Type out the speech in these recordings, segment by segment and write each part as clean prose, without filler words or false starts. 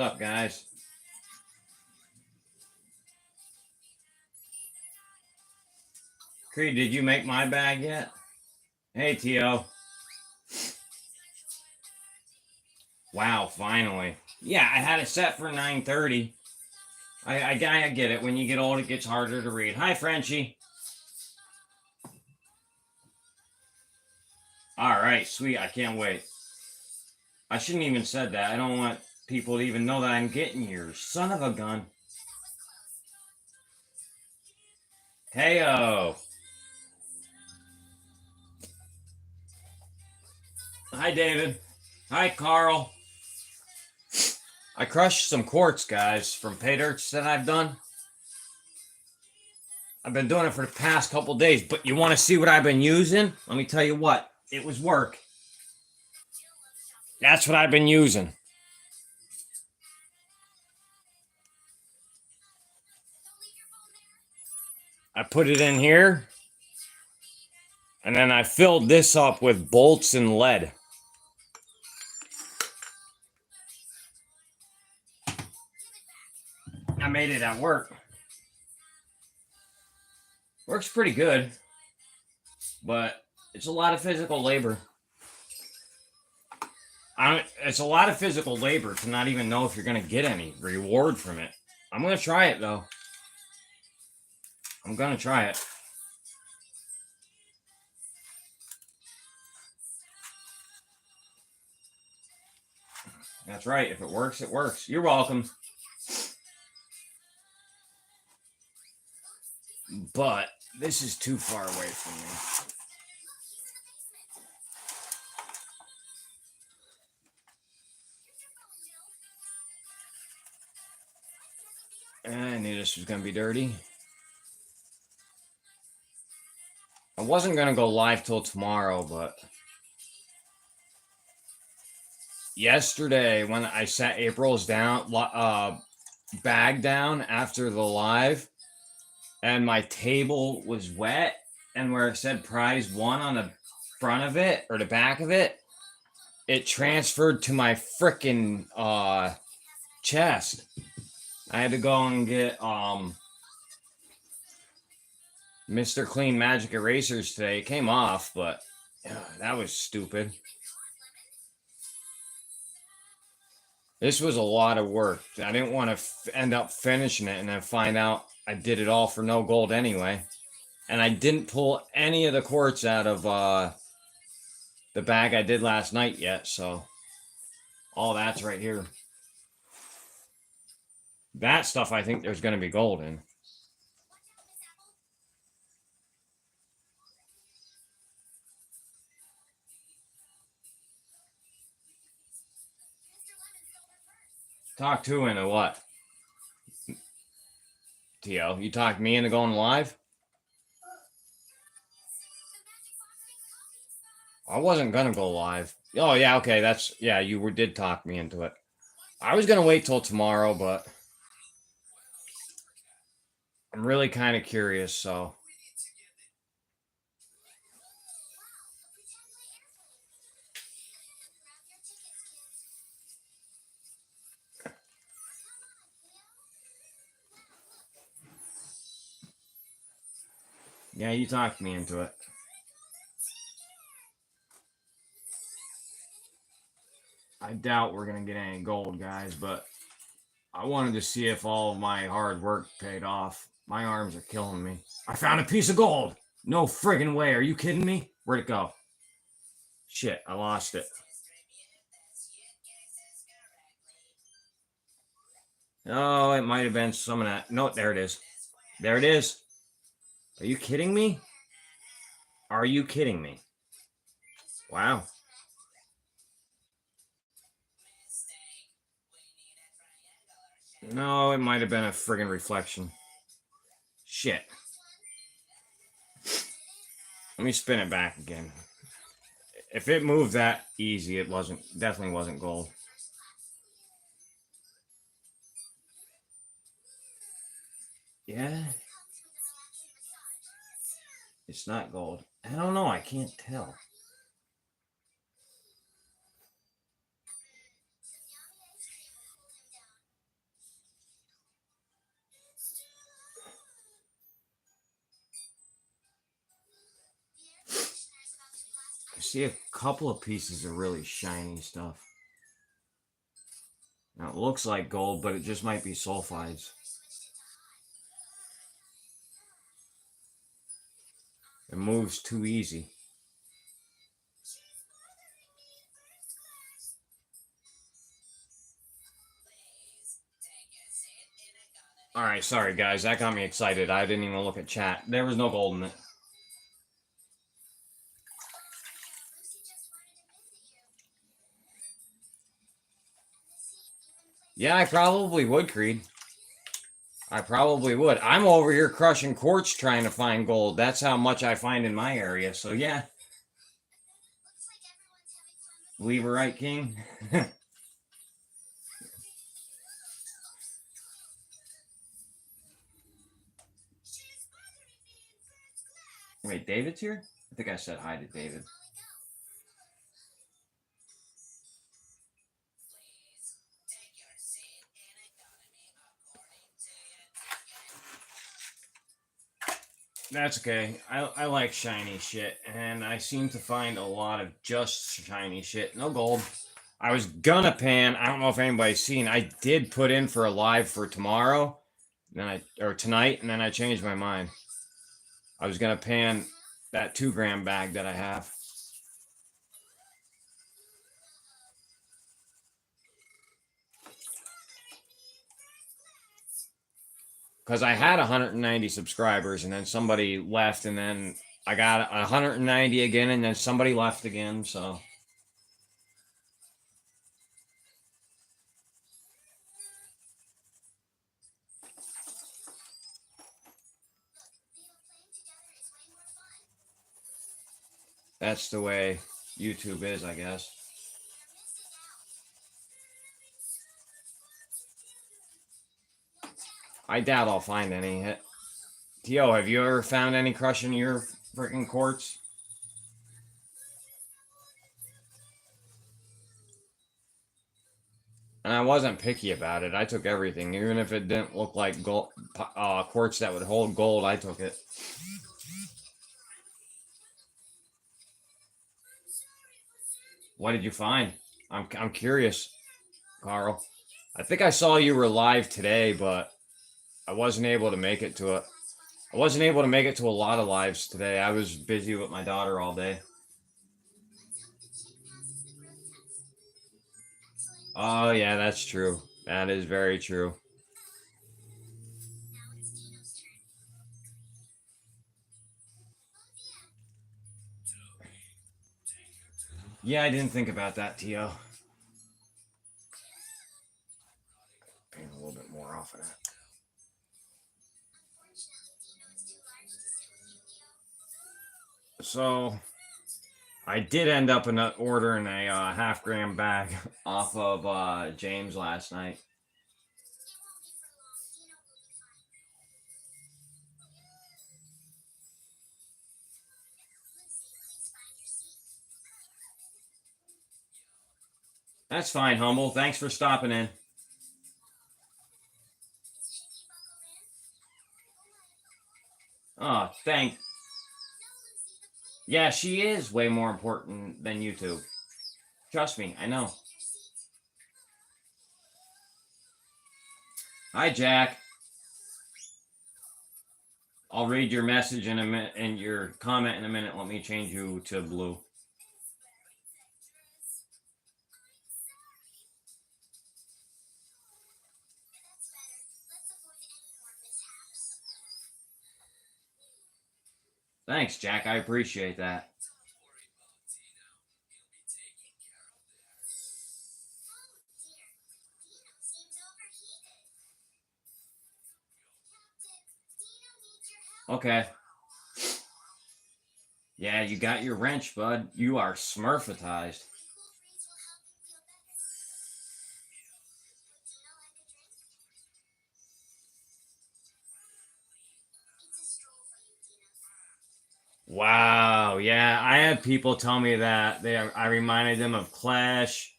What's up, guys? Creed, did you make my bag yet? Hey, T.O. Wow, finally. Yeah, I had it set for 9:30. I get it. When you get old, it gets harder to read. Hi, Frenchie. All right, sweet. I can't wait. I shouldn't even said that. I don't want people to even know that I'm getting yours. Son of a gun. Heyo. Hi, David. Hi, Carl. I crushed some quartz, guys, from paydirts that I've done. I've been doing it for the past couple days, but you want to see what I've been using? Let me tell you what. It was work. That's what I've been using. I put it in here, and then I filled this up with bolts and lead. I made it at work. Works pretty good, but it's a lot of physical labor. It's a lot of physical labor to not even know if you're going to get any reward from it. I'm going to try it, though. I'm going to try it. That's right. If it works, it works. You're welcome. But this is too far away from me. I knew this was going to be dirty. I wasn't going to go live till tomorrow, but yesterday when I set April's bag down after the live, and my table was wet, and where it said prize 1 on the front of it or the back of it, it transferred to my frickin' chest. I had to go and get Mr. Clean Magic Erasers today. It came off, but that was stupid. This was a lot of work. I didn't want to end up finishing it and then find out I did it all for no gold anyway. And I didn't pull any of the quartz out of the bag I did last night yet, so all that's right here. That stuff I think there's going to be gold in. Talk to into what? T.O., you talked me into going live? I wasn't going to go live. Oh, yeah, okay, you did talk me into it. I was going to wait till tomorrow, but I'm really kind of curious, so. Yeah, you talked me into it. I doubt we're going to get any gold, guys, but I wanted to see if all of my hard work paid off. My arms are killing me. I found a piece of gold. No friggin' way. Are you kidding me? Where'd it go? Shit, I lost it. Oh, it might have been some of that. No, there it is. There it is. Are you kidding me? Are you kidding me? Wow. No, it might have been a friggin' reflection. Shit. Let me spin it back again. If it moved that easy, it definitely wasn't gold. Yeah. It's not gold. I don't know. I can't tell. see a couple of pieces of really shiny stuff. Now it looks like gold, but it just might be sulfides. It moves too easy. Alright, sorry guys, that got me excited. I didn't even look at chat. There was no gold in it. Yeah, I probably would, Creed. I probably would. I'm over here crushing quartz trying to find gold. That's how much I find in my area. So yeah. Leave her right, King. Wait, David's here? I think I said hi to David. That's okay. I like shiny shit, and I seem to find a lot of just shiny shit. No gold. I was gonna pan. I don't know if anybody's seen. I did put in for a live for tomorrow, or tonight, and then I changed my mind. I was gonna pan that 2-gram bag that I have. Because I had 190 subscribers, and then somebody left, and then I got 190 again, and then somebody left again, so. That's the way YouTube is, I guess. I doubt I'll find any. T.O., have you ever found any crushing your freaking quartz? And I wasn't picky about it. I took everything, even if it didn't look like gold, quartz that would hold gold. I took it. What did you find? I'm curious, Carl. I think I saw you were live today, but I wasn't able to make it to it. I wasn't able to make it to a lot of lives today. I was busy with my daughter all day. Oh, yeah, that's true. That is very true. Yeah, I didn't think about that, Tio. Paying a little bit more off of that. So, I did end up ordering a 1/2-gram bag off of James last night. That's fine, Humble. Thanks for stopping in. Oh, thank. Yeah, she is way more important than YouTube. Trust me, I know. Hi, Jack. I'll read your message in a minute and your comment in a minute. Let me change you to blue. Thanks, Jack. I appreciate that. Okay. Yeah, you got your wrench, bud. You are smurfatized. Wow. Yeah, I had people tell me that I reminded them of Clash.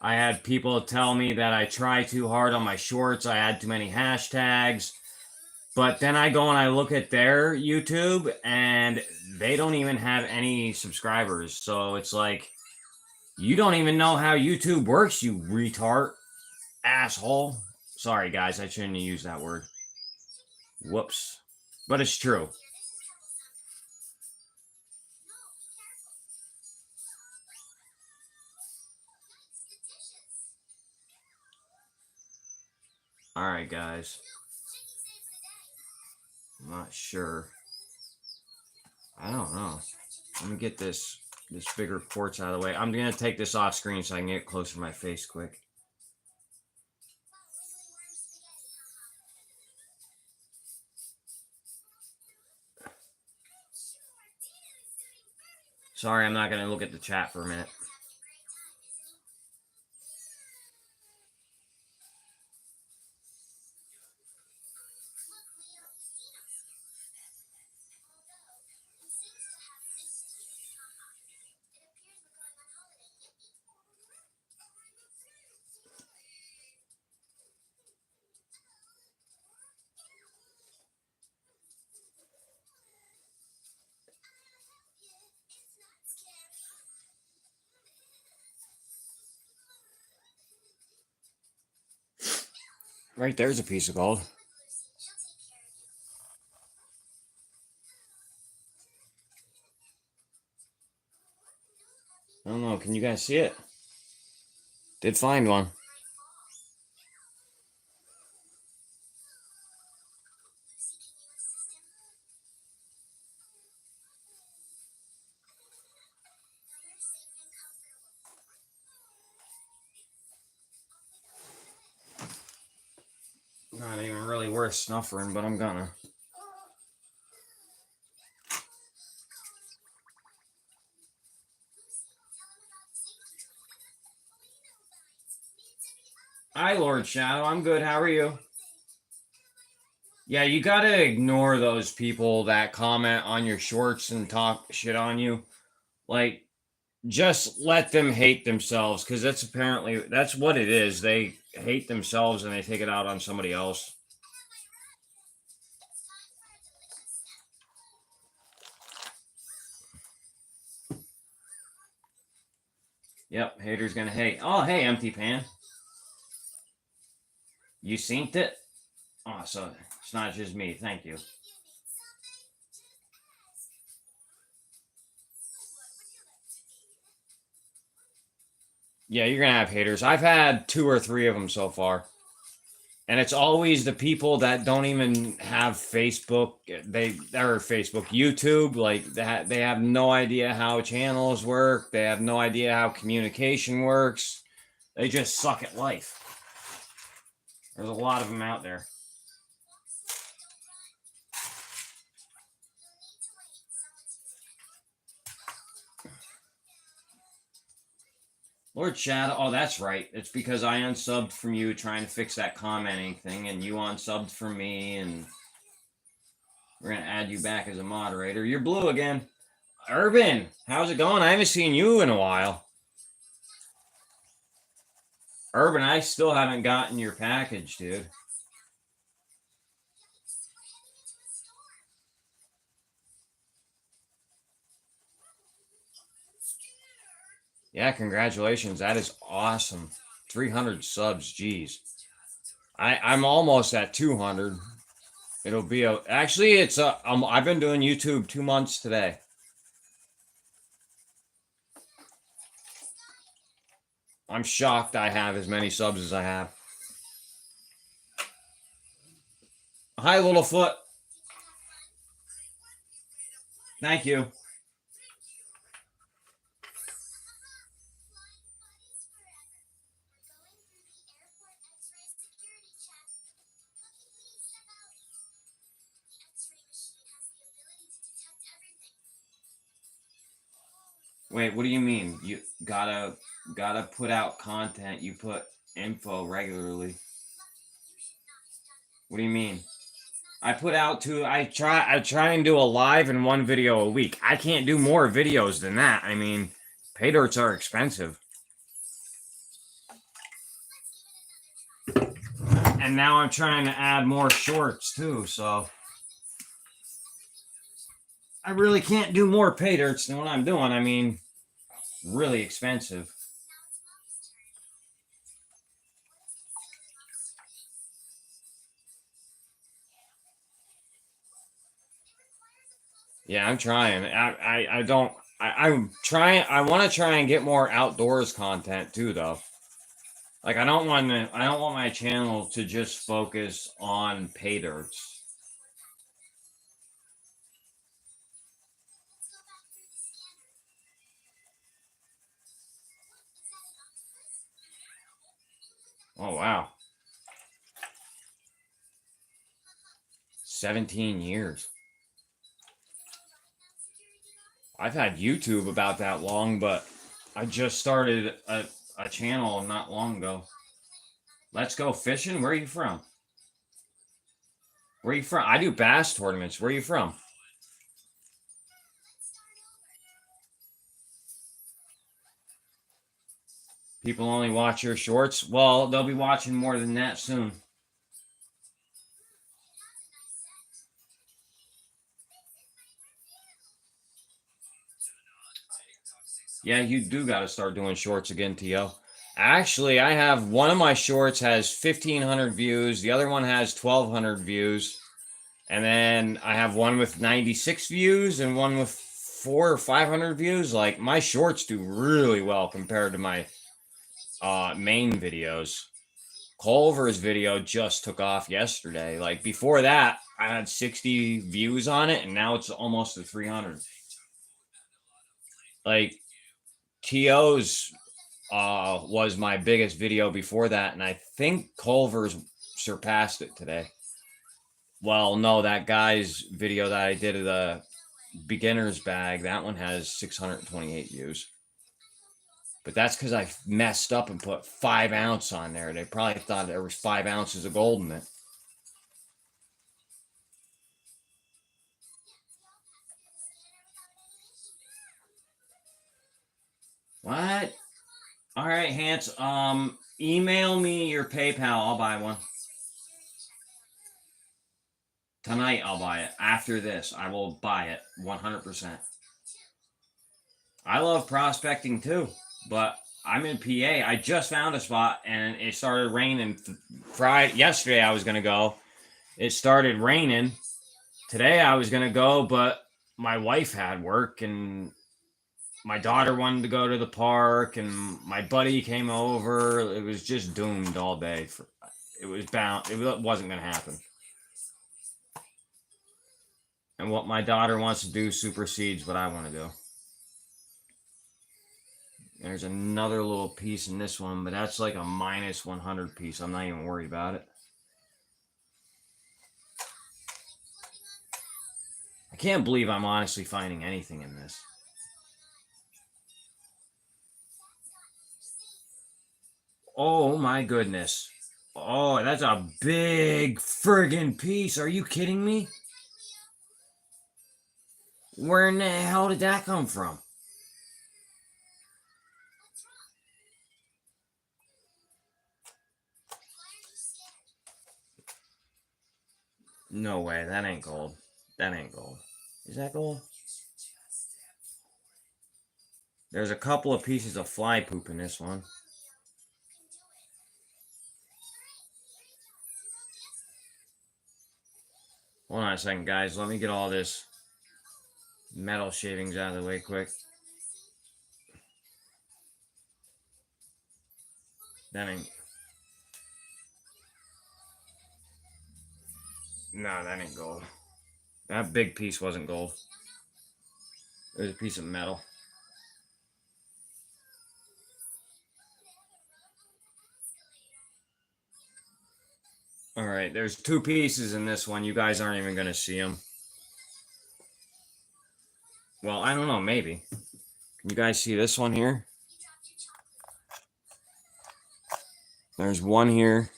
I had people tell me that I try too hard on my shorts. I had too many hashtags. But then I go and I look at their YouTube and they don't even have any subscribers. So it's like, you don't even know how YouTube works, you retard asshole. Sorry, guys, I shouldn't have used that word. Whoops. But it's true. All right, guys. I'm not sure. I don't know. Let me get this bigger quartz out of the way. I'm going to take this off screen so I can get closer to my face quick. Sorry, I'm not going to look at the chat for a minute. Right there's a piece of gold. I don't know. Can you guys see it? Did find one. Not even really worth snuffering, but I'm gonna. Hi, Lord Shadow. I'm good. How are you? Yeah, you gotta ignore those people that comment on your shorts and talk shit on you. Like, just let them hate themselves, because that's what it is. They hate themselves and they take it out on somebody else. Yep, haters gonna hate. Oh, hey, Empty Pan. You synced it? Oh, so it's not just me. Thank you. Yeah, you're gonna have haters. I've had 2 or 3 of them so far. And it's always the people that don't even have Facebook. YouTube. Like that, they have no idea how channels work. They have no idea how communication works. They just suck at life. There's a lot of them out there. Lord Shadow. Oh, that's right. It's because I unsubbed from you trying to fix that commenting thing, and you unsubbed from me, and we're going to add you back as a moderator. You're blue again. Urban, how's it going? I haven't seen you in a while. Urban, I still haven't gotten your package, dude. Yeah, congratulations. That is awesome. 300 subs, geez. I'm almost at 200. It'll be actually it's I've been doing YouTube 2 months today. I'm shocked I have as many subs as I have. Hi, Littlefoot. Thank you. Wait, what do you mean? You gotta put out content. You put info regularly. What do you mean? I put out I try and do a live and 1 video a week. I can't do more videos than that. I mean, paydirts are expensive. And now I'm trying to add more shorts too, so I really can't do more pay dirts than what I'm doing. I mean, really expensive. Yeah, I'm trying. I'm trying. I want to try and get more outdoors content too, though. Like I don't want my channel to just focus on pay dirts. Oh wow. 17 years. I've had YouTube about that long, but I just started a channel not long ago. Let's go fishing. Where are you from? Where are you from? I do bass tournaments. Where are you from? People only watch your shorts. Well, they'll be watching more than that soon. Yeah, you do got to start doing shorts again, T.O. Actually, I have one of my shorts has 1,500 views. The other one has 1,200 views. And then I have one with 96 views and one with 400 or 500 views. Like, my shorts do really well compared to my main videos. Culver's video just took off yesterday. Like, before that, I had 60 views on it, and now it's almost at 300. Like, TO's was my biggest video before that, and I think Culver's surpassed it today. Well, no, that guy's video that I did of the beginner's bag, that one has 628 views. But that's because I messed up and put 5 ounce on there. They probably thought there was 5 ounces of gold in it. What? All right, Hans. Email me your PayPal. I'll buy one. Tonight I'll buy it. After this, I will buy it 100%. I love prospecting too, but I'm in PA. I just found a spot and it started raining Friday. Yesterday I was going to go. It started raining. Today I was going to go, but my wife had work and my daughter wanted to go to the park and my buddy came over. It was just doomed all day. It wasn't going to happen. And what my daughter wants to do supersedes what I want to do. There's another little piece in this one, but that's like a minus 100 piece. I'm not even worried about it. I can't believe I'm honestly finding anything in this. Oh my goodness. Oh, that's a big friggin' piece. Are you kidding me? Where in the hell did that come from? No way. That ain't gold. That ain't gold. Is that gold? There's a couple of pieces of fly poop in this one. Hold on a second, guys. Let me get all this metal shavings out of the way quick. That ain't... No, that ain't gold. That big piece wasn't gold. It was a piece of metal. All right, there's 2 pieces in this one. You guys aren't even going to see them. Well, I don't know, maybe. Can you guys see this one here? There's one here.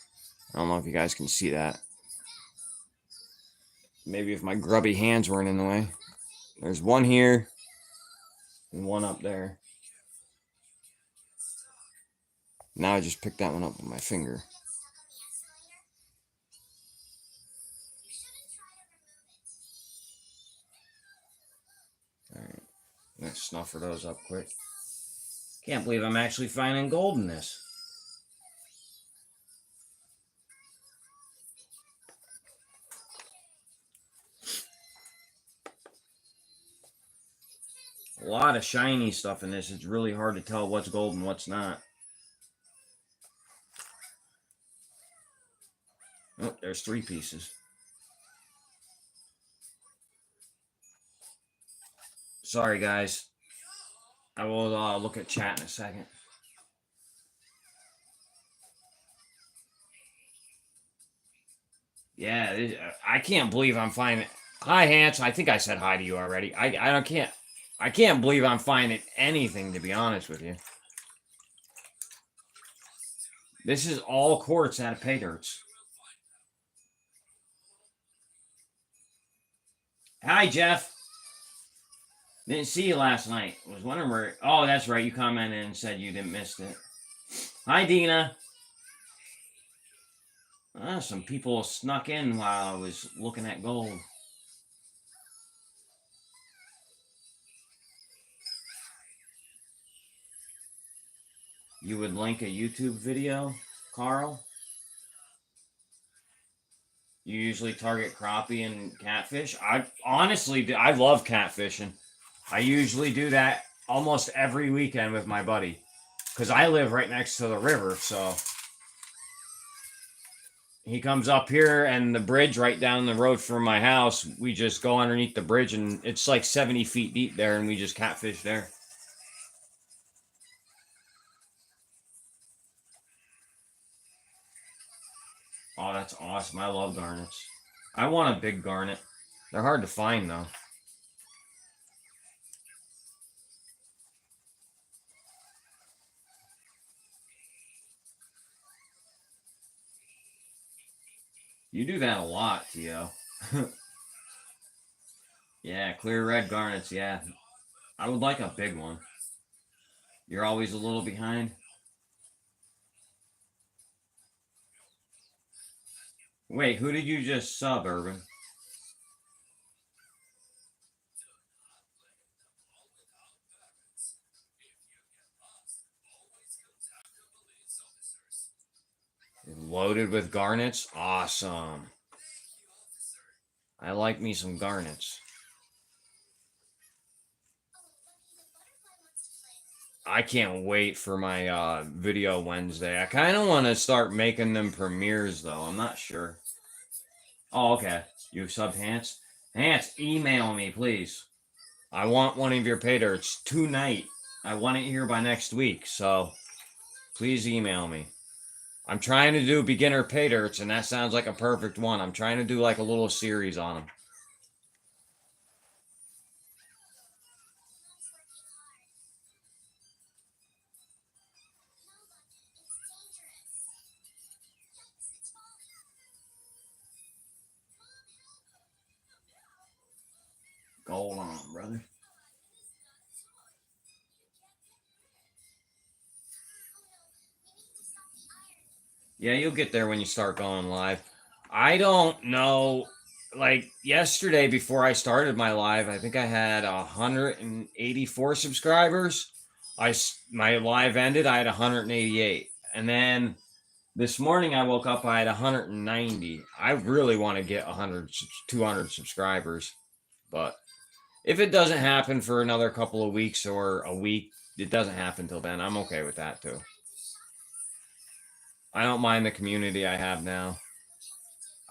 I don't know if you guys can see that. Maybe if my grubby hands weren't in the way. There's one here and one up there. Now I just picked that one up with my finger. Let's snuffer those up quick. Can't believe I'm actually finding gold in this. A lot of shiny stuff in this. It's really hard to tell what's gold and what's not. Oh, there's 3 pieces. Sorry, guys. I will look at chat in a second. Yeah, I can't believe I'm finding. Hi, Hans. I think I said hi to you already. I can't believe I'm finding anything, to be honest with you. This is all quartz out of paydirts. Hi, Jeff. Didn't see you last night. Was wondering where. Oh, that's right. You commented and said you didn't miss it. Hi, Dina. Some people snuck in while I was looking at gold. You would link a YouTube video, Carl? You usually target crappie and catfish? I honestly, I love catfishing. I usually do that almost every weekend with my buddy. Because I live right next to the river, so he comes up here and the bridge right down the road from my house, we just go underneath the bridge and it's like 70 feet deep there and we just catfish there. Oh, that's awesome. I love garnets. I want a big garnet. They're hard to find, though. You do that a lot, Tio. Yeah, clear red garnets, yeah. I would like a big one. You're always a little behind. Wait, who did you just sub, Urban? Loaded with garnets? Awesome. I like me some garnets. I can't wait for my video Wednesday. I kind of want to start making them premieres, though. I'm not sure. Oh, okay. You subbed Hans? Hans, email me, please. I want one of your paydirts tonight. I want it here by next week, so please email me. I'm trying to do beginner paydirts, and that sounds like a perfect one. I'm trying to do like a little series on them. Gold on, brother. Yeah, you'll get there when you start going live. I don't know. Like yesterday, before I started my live, I think I had 184 subscribers. My live ended. I had 188, and then this morning I woke up. I had 190. I really want to get 100, 200 subscribers, but if it doesn't happen for another couple of weeks or a week, it doesn't happen till then. I'm okay with that too. I don't mind the community I have now.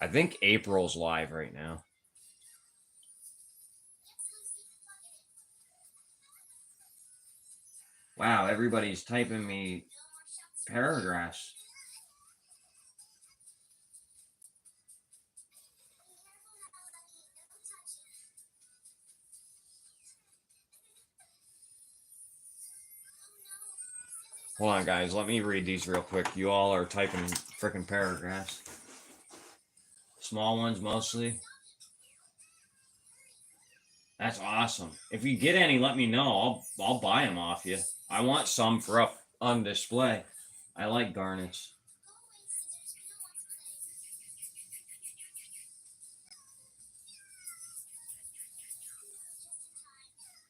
I think April's live right now. Wow, everybody's typing me paragraphs. Hold on, guys. Let me read these real quick. You all are typing freaking paragraphs. Small ones mostly. That's awesome. If you get any, let me know. I'll buy them off you. I want some for up on display. I like garnets.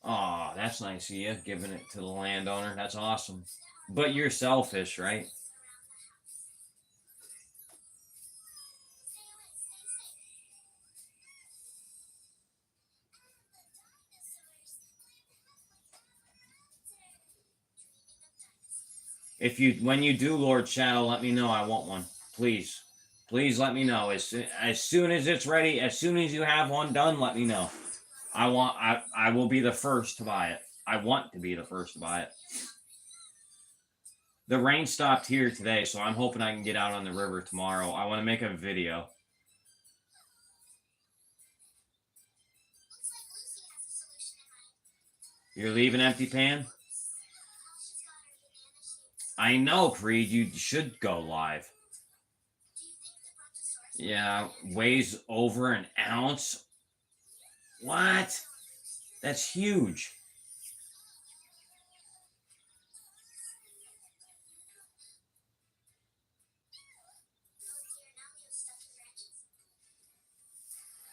Oh, That's nice of you, giving it to the landowner. That's awesome. But you're selfish, right? When you do Lord Shadow, let me know. I want one, please. Please let me know as soon as it's ready. As soon as you have one done, let me know. I will be the first to buy it. I want to be the first to buy it. The rain stopped here today, so I'm hoping I can get out on the river tomorrow. I want to make a video. You're leaving Empty Pan? I know, Creed. You should go live. Yeah, weighs over an ounce. What? That's huge.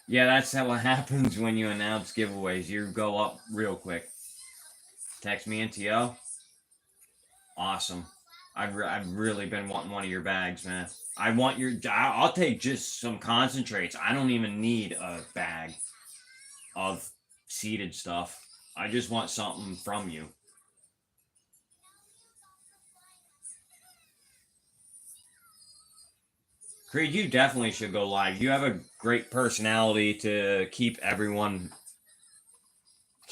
Yeah, that's how what happens when you announce giveaways. You go up real quick. Text me NTO. Awesome. I've really been wanting one of your bags, man. I want your. I'll take just some concentrates. I don't even need a bag of seeded stuff. I just want something from you. Creed, you definitely should go live. You have a great personality to keep everyone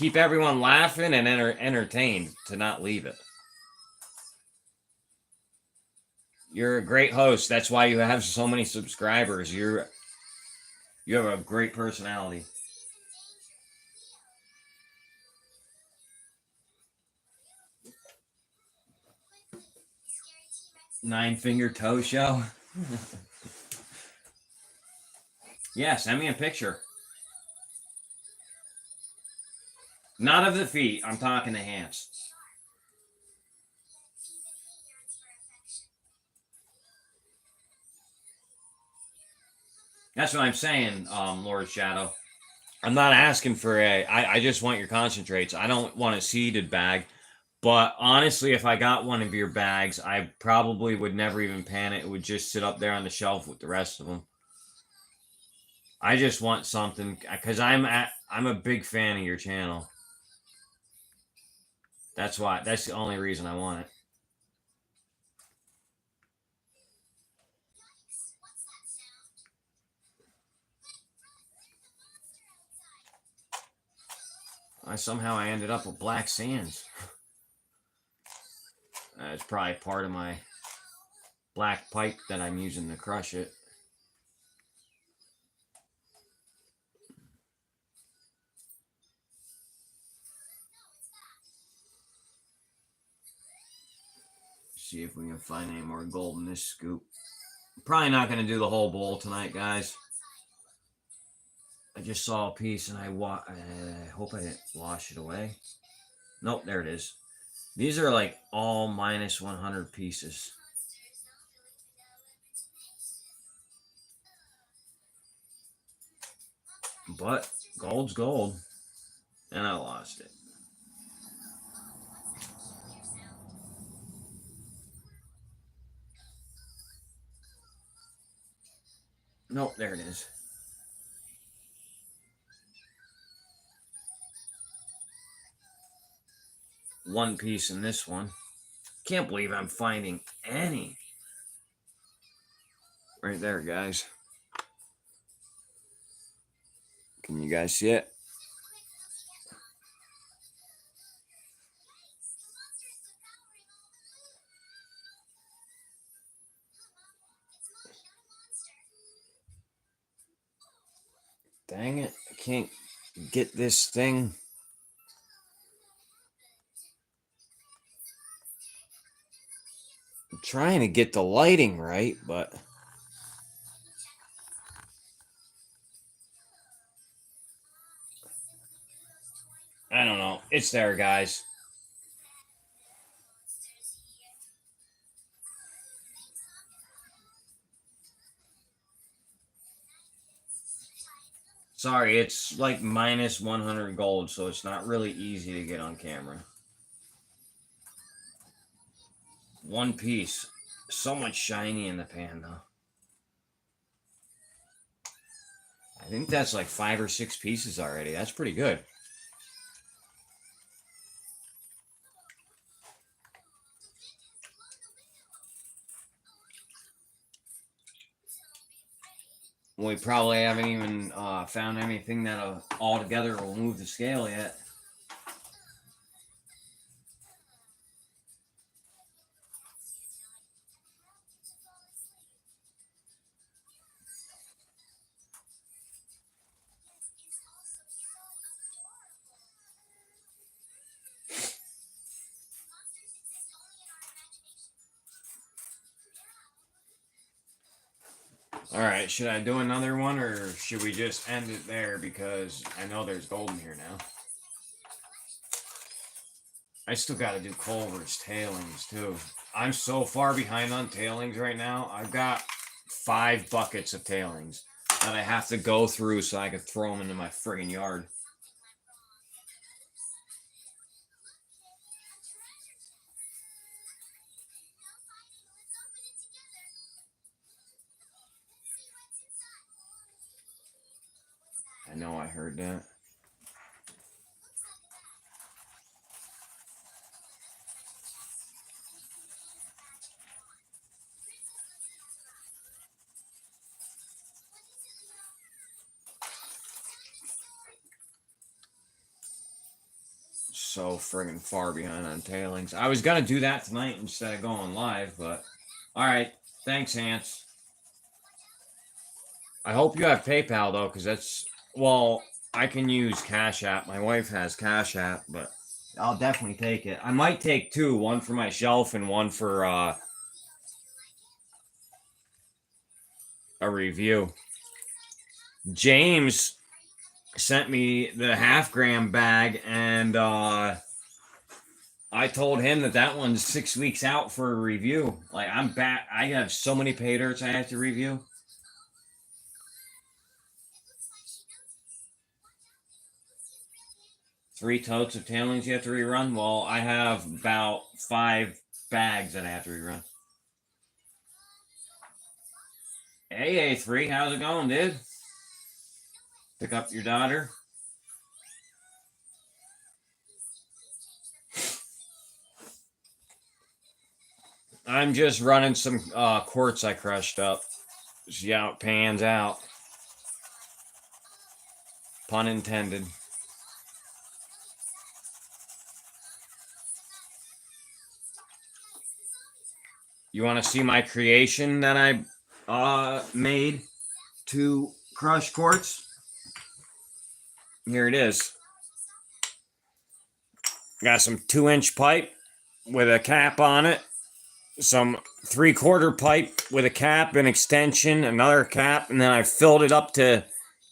laughing and entertained, to not leave it. You're a great host. That's why you have so many subscribers. You have a great personality. Nine Finger Toe Show. Yeah, send me a picture. Not of the feet. I'm talking the hands. That's what I'm saying, Lord Shadow. I'm not asking for I just want your concentrates. I don't want a seeded bag. But honestly, if I got one of your bags, I probably would never even pan it. It would just sit up there on the shelf with the rest of them. I just want something because I'm a big fan of your channel. That's the only reason I want it. I ended up with black sands. It's probably part of my black pipe that I'm using to crush it. See if we can find any more gold in this scoop. Probably not going to do the whole bowl tonight, guys. I just saw a piece and I hope I didn't wash it away. Nope, there it is. These are like all minus 100 pieces. But gold's gold. And I lost it. Nope, there it is. One piece in this one. Can't believe I'm finding any. Right there, guys. Can you guys see it? Dang it. I can't get this thing. I'm trying to get the lighting right, but I don't know. It's there, guys. Sorry, it's like minus 100 gold, so it's not really easy to get on camera. One piece. So much shiny in the pan, though. I think that's like 5 or 6 pieces already. That's pretty good. We probably haven't even found anything that altogether will move the scale yet. All right, should I do another one or should we just end it there because I know there's gold in here now? I still got to do Culver's tailings too. I'm so far behind on tailings right now. I've got 5 buckets of tailings that I have to go through so I can throw them into my friggin' yard. I know I heard that. So friggin' far behind on tailings. I was gonna do that tonight instead of going live, but all right. Thanks, Ants. I hope you have PayPal though, because that's well, I can use Cash App. My wife has Cash App, but I'll definitely take it. I might take 2, one for my shelf and one for a review. James sent me the half-gram bag, and I told him that one's 6 weeks out for a review. Like I'm back. I have so many pay dirts I have to review. 3 totes of tailings you have to rerun. Well, I have about 5 bags that I have to rerun. Hey, A3, how's it going, dude? Pick up your daughter. I'm just running some quartz I crushed up. See how it pans out. Pun intended. You want to see my creation that I made to crush quartz? Here it is. Got some 2-inch pipe with a cap on it. Some 3/4 pipe with a cap and extension, another cap, and then I filled it up to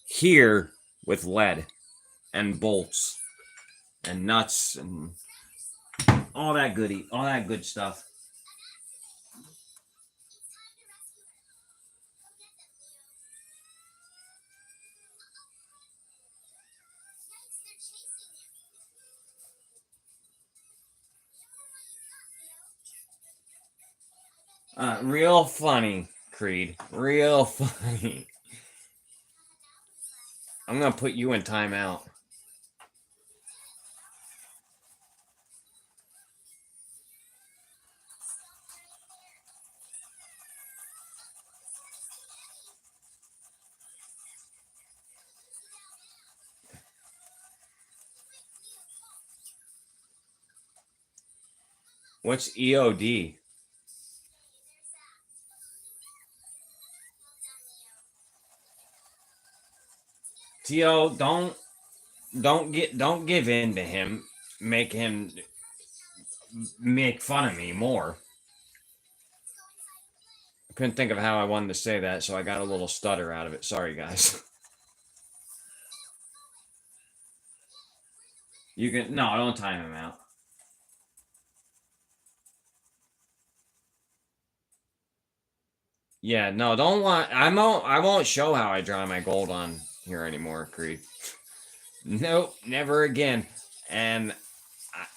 here with lead and bolts and nuts and all that good stuff. Real funny, Creed. Real funny. I'm gonna put you in timeout. What's EOD? Tio, don't give in to him. Make him make fun of me more. I couldn't think of how I wanted to say that, so I got a little stutter out of it. Sorry, guys. You can don't time him out. Yeah, no, don't want. I won't show how I draw my gold on here anymore, Creed. Nope, never again. And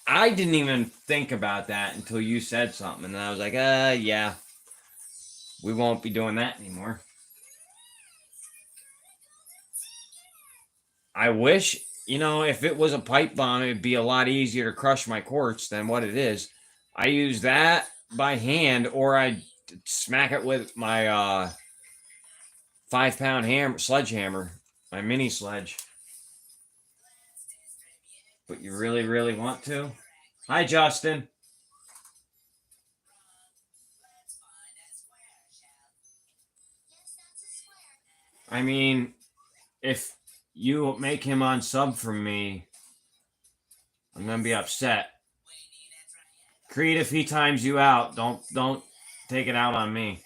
I didn't even think about that until you said something. And I was like, yeah, we won't be doing that anymore. I wish, if it was a pipe bomb, it'd be a lot easier to crush my quartz than what it is. I use that by hand, or I smack it with my 5-pound sledgehammer, my mini sledge. But you really, really want to? Hi, Justin. I mean, if you make him unsub from me, I'm gonna be upset. Creed, if he times you out, don't take it out on me.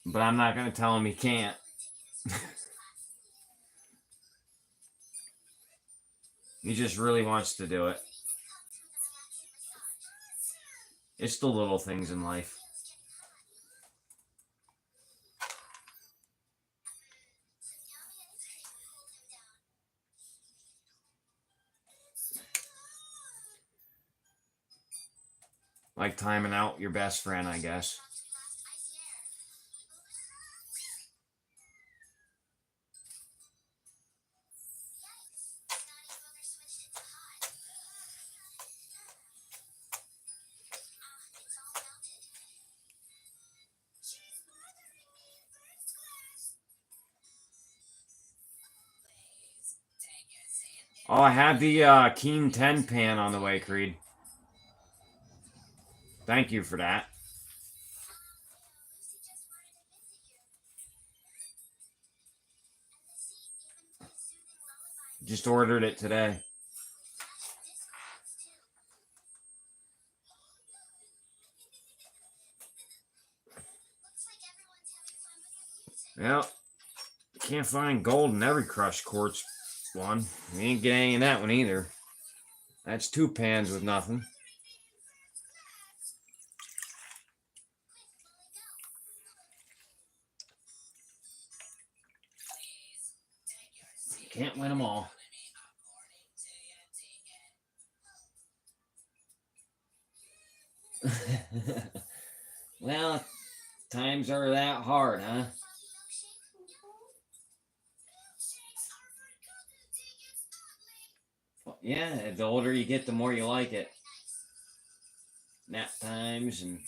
But I'm not gonna tell him he can't. He just really wants to do it. It's the little things in life. Like timing out your best friend, I guess. Oh, I have the Keen 10 pan on the way, Creed. Thank you for that. Just ordered it today. Well, can't find gold in every crushed quartz one. We ain't getting any in that one either. That's 2 pans with nothing. Can't win them all. Well, times are that hard, huh? Yeah, the older you get, the more you like it. Nap times and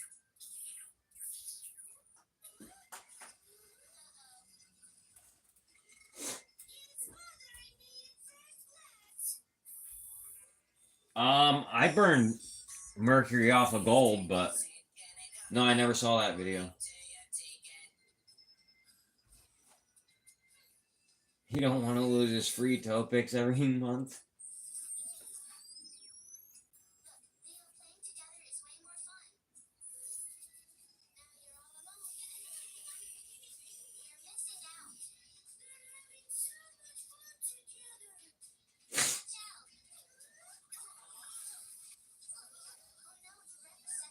I burned mercury off of gold, but no, I never saw that video. You don't want to lose his free toe picks every month.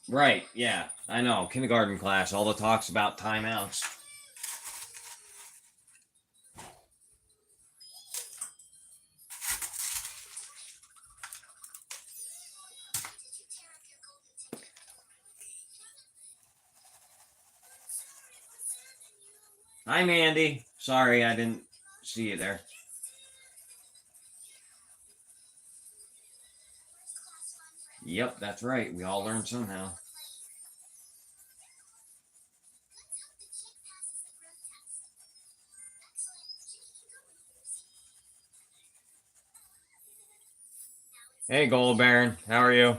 Right, yeah, I know. Kindergarten class, all the talks about timeouts. Hi, Mandy. Sorry, I didn't see you there. Yep, that's right. We all learn somehow. Hey, Gold Baron. How are you?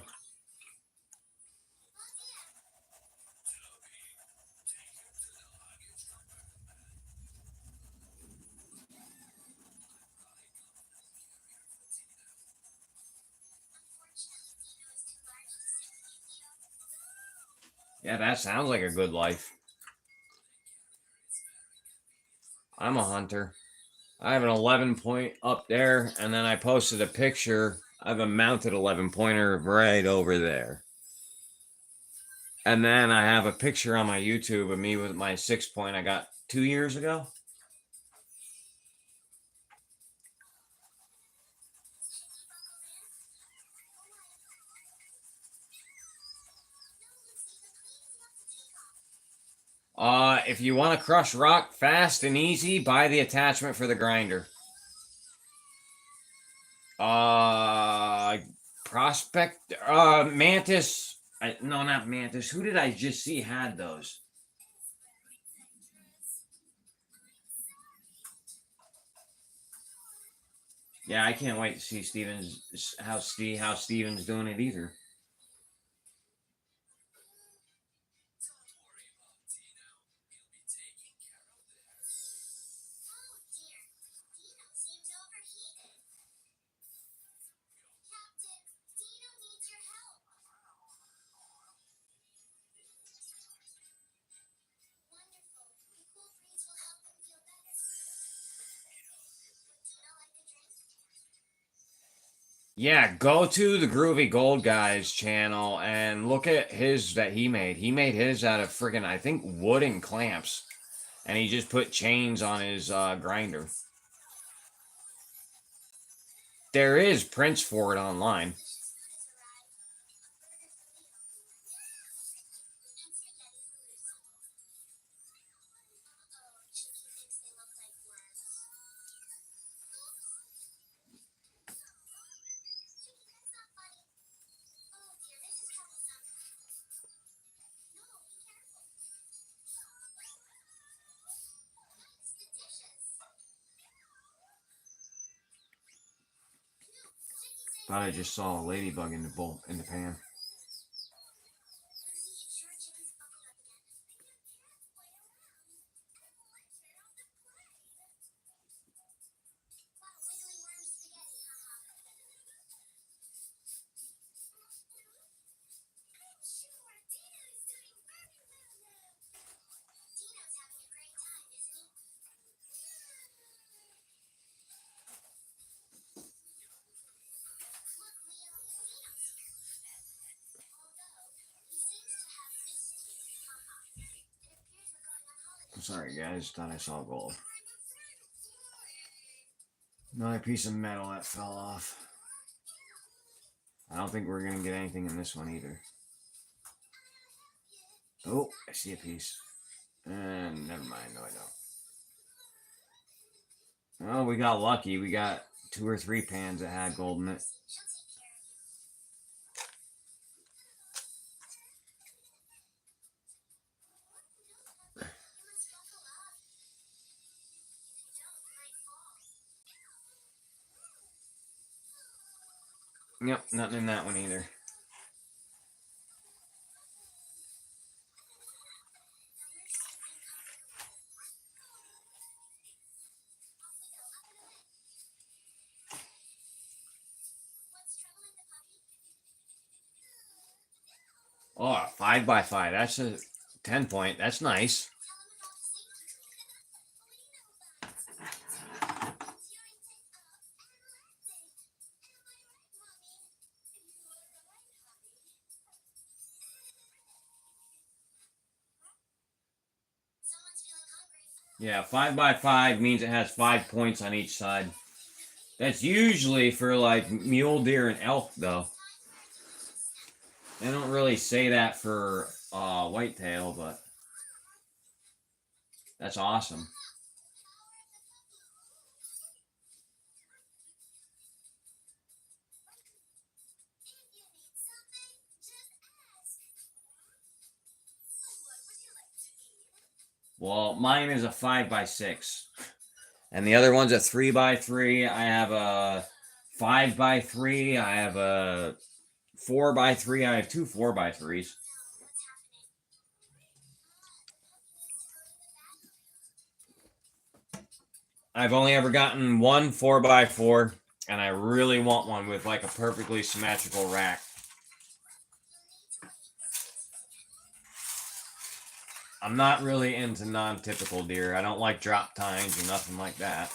Yeah, that sounds like a good life. I'm a hunter. I have an 11 point up there, and then I posted a picture. I have a mounted 11 pointer right over there. And then I have a picture on my YouTube of me with my 6-point I got 2 years ago. If you want to crush rock fast and easy, buy the attachment for the grinder. Prospect, Mantis. No, not Mantis. Who did I just see had those? Yeah, I can't wait to see how Steven's doing it either. Yeah, go to the Groovy Gold Guy's channel and look at his that he made. He made his out of friggin', I think, wooden clamps. And he just put chains on his grinder. There is prints for it online. Thought I just saw a ladybug in the pan. I'm sorry, guys. Thought I saw gold. Another piece of metal that fell off. I don't think we're going to get anything in this one either. Oh, I see a piece. And never mind. No, I don't. Oh, we got lucky. We got 2 or 3 pans that had gold in it. Yep, nothing in that one either. Oh, 5x5. That's a 10-point. That's nice. Yeah, 5x5 means it has 5 points on each side. That's usually for like mule deer and elk, though. They don't really say that for whitetail, but that's awesome. Well, mine is a 5x6. And the other one's a 3x3. I have a 5x3. I have a 4x3. I have 2 4x3s. I've only ever gotten one 4x4, and I really want one with like a perfectly symmetrical rack. I'm not really into non-typical deer. I don't like drop tines or nothing like that.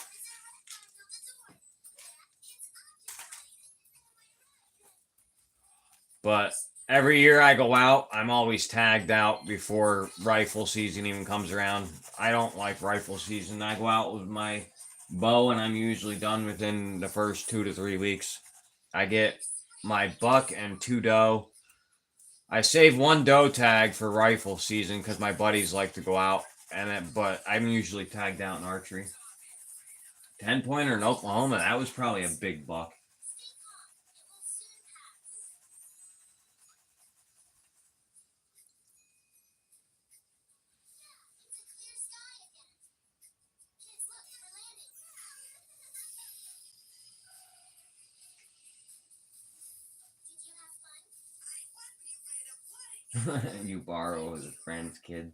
But Every year I go out, I'm always tagged out before rifle season even comes around. I don't like rifle season. I go out with my bow and I'm usually done within the first 2 to 3 weeks. I get my buck and 2 doe. I save 1 doe tag for rifle season because my buddies like to go out, but I'm usually tagged out in archery. 10-pointer in Oklahoma, that was probably a big buck. You borrow as a friend's kids.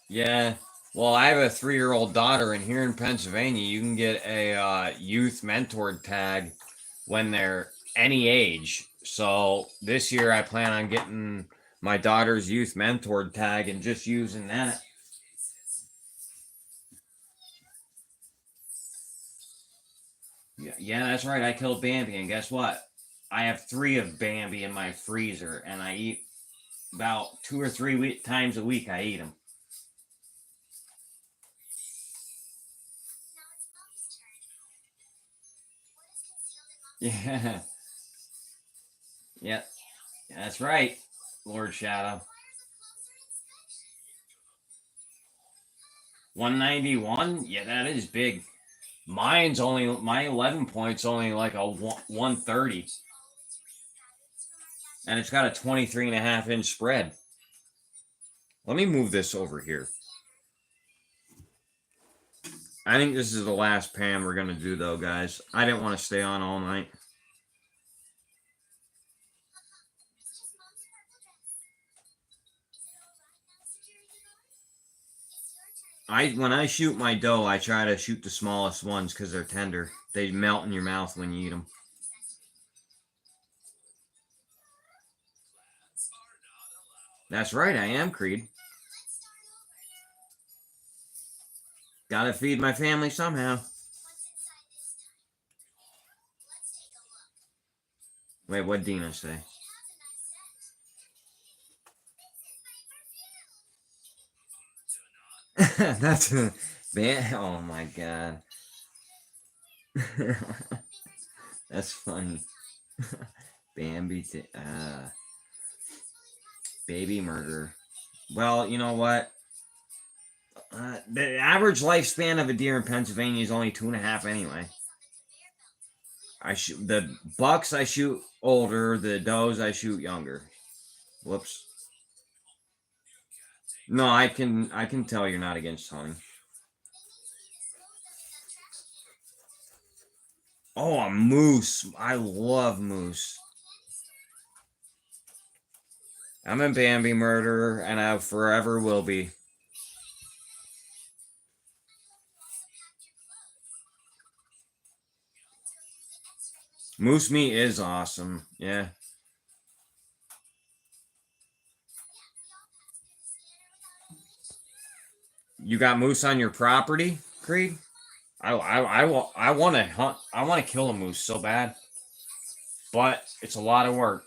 Yeah. Well, I have a 3-year-old daughter, and here in Pennsylvania, you can get a youth mentored tag when they're any age. So this year, I plan on getting my daughter's youth mentored tag and just using that. Yeah, that's right. I killed Bambi, and guess what? I have 3 of Bambi in my freezer, and I eat about 2 or 3 times a week. I eat them. Yeah, yeah, that's right, Lord Shadow. 191. Yeah, that is big. My 11 points only like a 130, and it's got a 23.5 inch spread. Let me move this over here. I think this is the last pan we're gonna do though, guys. I didn't want to stay on all night. When I shoot my doe, I try to shoot the smallest ones because they're tender. They melt in your mouth when you eat them. That's right, I am Creed. Gotta feed my family somehow. Wait, what'd Dina say? That's man. Oh my god. That's funny. Bambi, baby murder. Well, you know what? The average lifespan of a deer in Pennsylvania is only 2.5 anyway. I shoot the bucks. I shoot older. The does I shoot younger. Whoops. No, I can tell you're not against hunting. Oh, a moose. I love moose. I'm a Bambi murderer, and I forever will be. Moose meat is awesome. Yeah. You got moose on your property, Creed? I want to hunt. I want to kill a moose so bad, but it's a lot of work.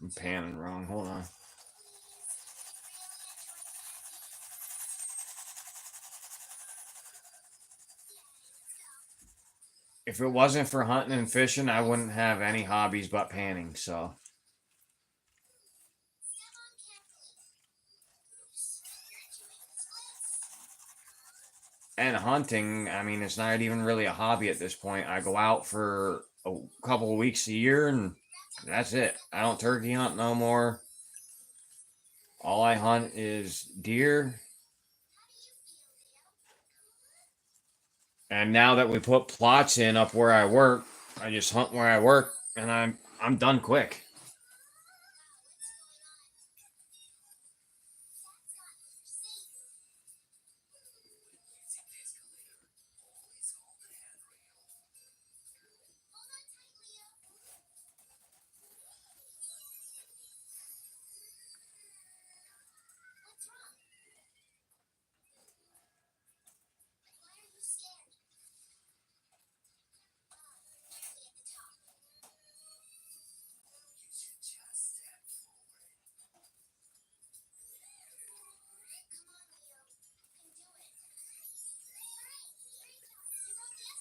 I'm panning wrong. Hold on. If it wasn't for hunting and fishing, I wouldn't have any hobbies but panning. So, and hunting, I mean, it's not even really a hobby at this point. I go out for a couple of weeks a year, and that's it. I don't turkey hunt no more. All I hunt is deer. And now that we put plots in up where I work, I just hunt where I work, and I'm done quick.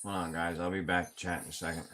Hold on, guys. I'll be back to chat in a second.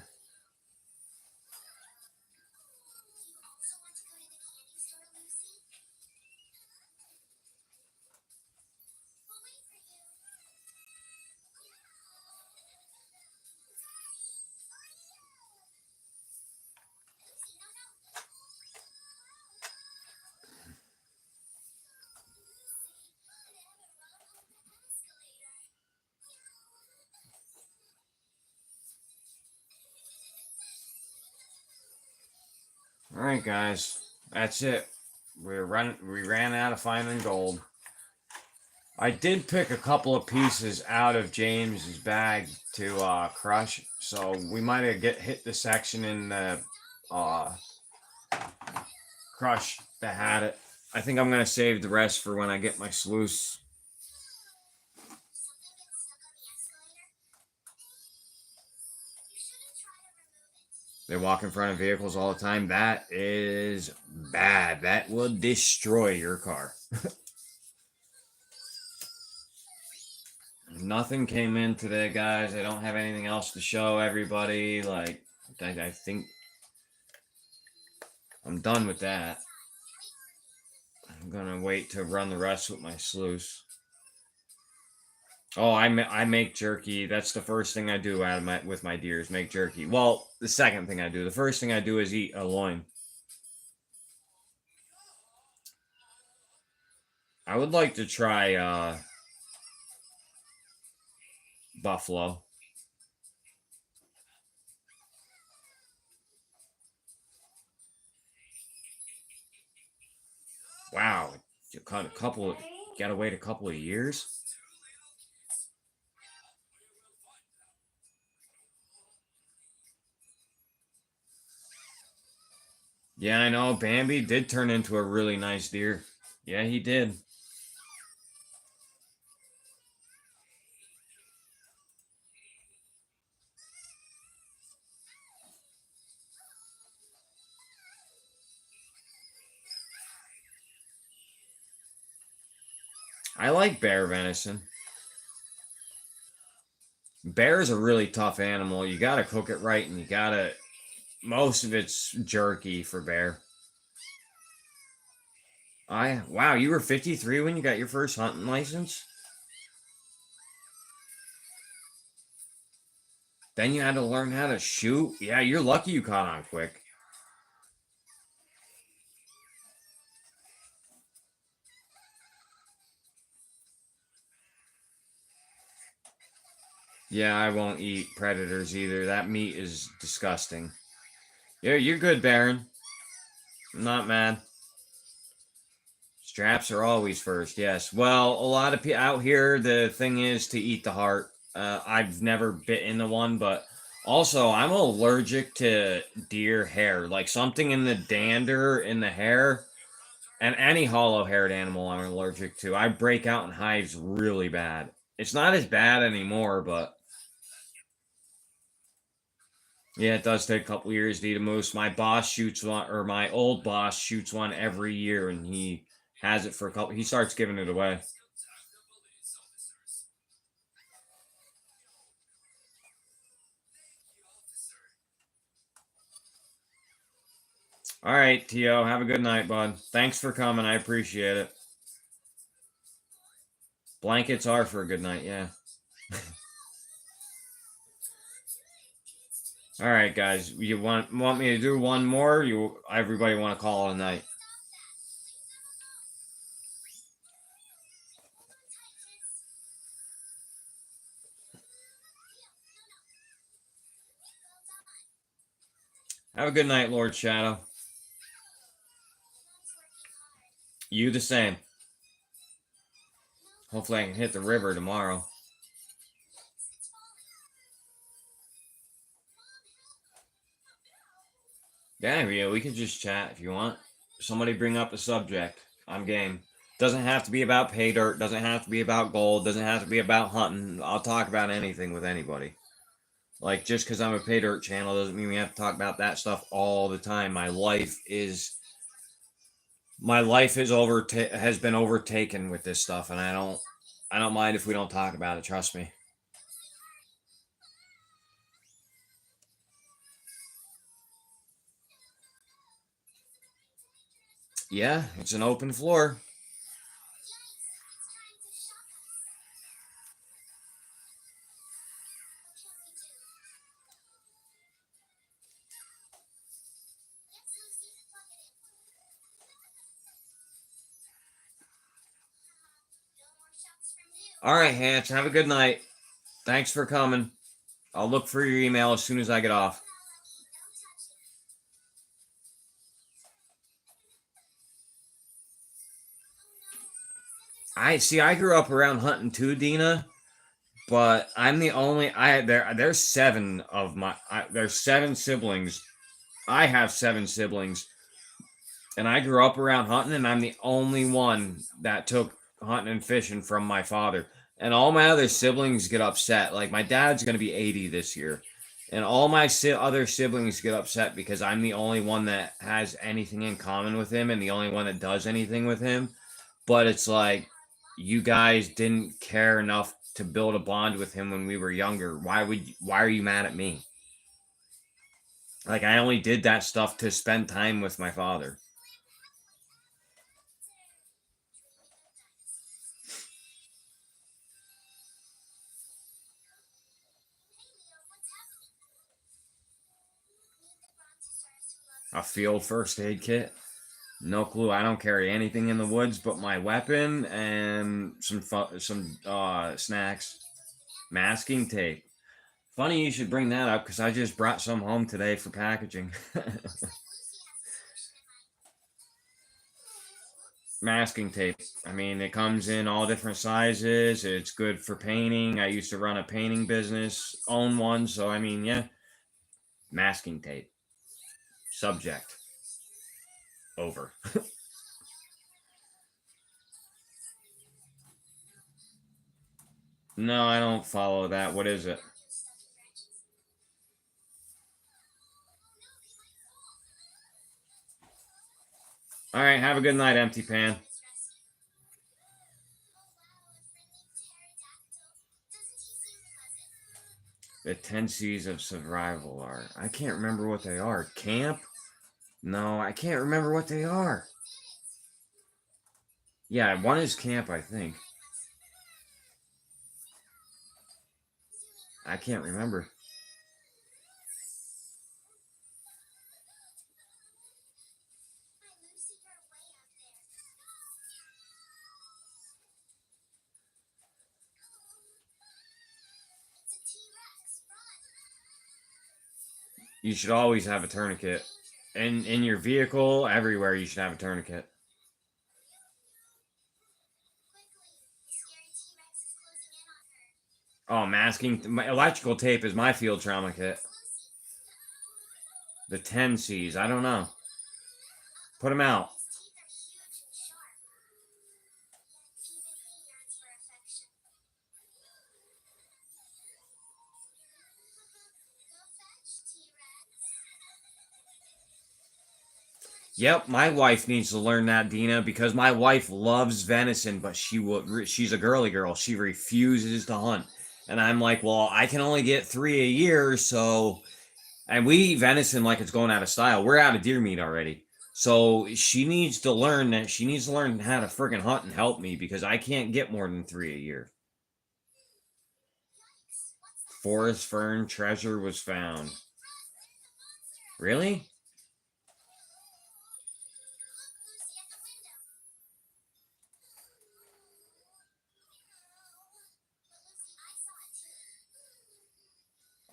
All right, guys. That's it. We ran out of finding gold. I did pick a couple of pieces out of James's bag to crush, so we might have hit the section in the crush that had it. I think I'm gonna save the rest for when I get my sluice. They walk in front of vehicles all the time. That is bad. That will destroy your car. Nothing came in today, guys. I don't have anything else to show everybody. Like, I think I'm done with that. I'm gonna wait to run the rest with my sluice. Oh, I make jerky. That's the first thing I do with my deers. Make jerky. Well, the second thing I do. The first thing I do is eat a loin. I would like to try buffalo. Wow, you cut a couple. Gotta wait a couple of years. Yeah, I know. Bambi did turn into a really nice deer. Yeah, he did. I like bear venison. Bear is a really tough animal. You gotta cook it right, and you gotta. Most of it's jerky for bear. Wow, you were 53 when you got your first hunting license? Then you had to learn how to shoot? Yeah, you're lucky you caught on quick. Yeah, I won't eat predators either. That meat is disgusting. Yeah, you're good, Baron. I'm not mad. Straps are always first, yes. Well, a lot of people out here, the thing is to eat the heart. I've never bit into one, but also I'm allergic to deer hair. Like something in the dander, in the hair, and any hollow haired animal I'm allergic to. I break out in hives really bad. It's not as bad anymore, but yeah, it does take a couple years to eat a moose. My boss shoots one, or my old boss shoots one every year, and he has it for a couple. He starts giving it away. All right, Tio, have a good night, bud. Thanks for coming. I appreciate it. Blankets are for a good night, yeah. All right, guys. You want me to do one more? Everybody want to call it a night? Have a good night, Lord Shadow. You the same. Hopefully I can hit the river tomorrow. Yeah, we can just chat if you want. Somebody bring up a subject. I'm game. Doesn't have to be about pay dirt. Doesn't have to be about gold. Doesn't have to be about hunting. I'll talk about anything with anybody. Like, just because I'm a pay dirt channel doesn't mean we have to talk about that stuff all the time. Has been overtaken with this stuff, and I don't mind if we don't talk about it. Trust me. Yeah, it's an open floor. All right, Hans, have a good night. Thanks for coming. I'll look for your email as soon as I get off. I grew up around hunting too, Dina, but I'm the only there's seven of my there's seven siblings. I have seven siblings, and I grew up around hunting, and I'm the only one that took hunting and fishing from my father. And all my other siblings get upset. Like my dad's going to be 80 this year, and all my other siblings get upset because I'm the only one that has anything in common with him, and the only one that does anything with him. But it's like you guys didn't care enough to build a bond with him when we were younger. Why are you mad at me? Like I only did that stuff to spend time with my father. A field first aid kit. No clue. I don't carry anything in the woods but my weapon and some snacks. Masking tape. Funny you should bring that up because I just brought some home today for packaging. Masking tape. I mean, it comes in all different sizes. It's good for painting. I used to run a painting business, own one. So, I mean, yeah, masking tape. Subject. Over. No, I don't follow that. What is it? All right, have a good night, Empty Pan. The 10 C's of survival are. I can't remember what they are. Camp? No, I can't remember what they are. Yeah, one is camp, I think. I can't remember. You should always have a tourniquet. In your vehicle, everywhere you should have a tourniquet. Oh, masking. My electrical tape is my field trauma kit. The 10 C's. I don't know. Put them out. Yep, my wife needs to learn that, Dina, because my wife loves venison, but she's a girly girl. She refuses to hunt. And I'm like, well, I can only get 3 a year, so and we eat venison like it's going out of style. We're out of deer meat already. So she needs to learn that she needs to learn how to friggin' hunt and help me because I can't get more than 3 a year. Forest fern treasure was found. Really?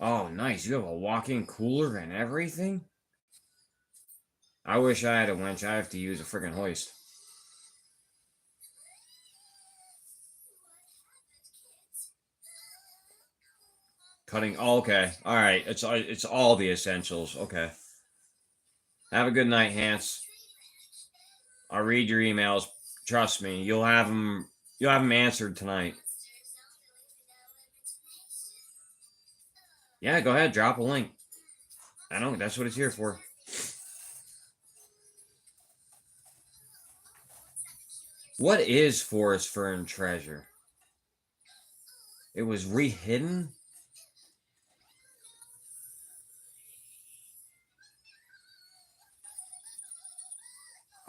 Oh, nice. You have a walk-in cooler and everything? I wish I had a winch. I have to use a friggin' hoist. Cutting. Oh, okay. All right. It's all the essentials. Okay. Have a good night, Hans. I'll read your emails. Trust me, you'll have them. You'll have them answered tonight. Yeah, go ahead. Drop a link. I know that's what it's here for. What is forest fern treasure? It was rehidden.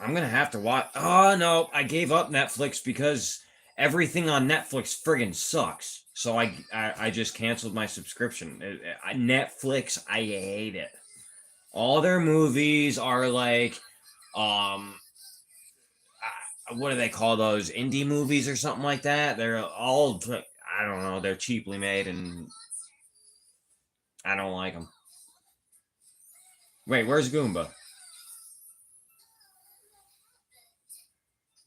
I'm gonna have to watch. Oh no, I gave up Netflix because everything on Netflix friggin' sucks. So I just canceled my subscription. Netflix, I hate it. All their movies are like, um, what do they call those? Indie movies or something like that. They're all, I don't know. They're cheaply made, and I don't like them. Wait, where's Goomba?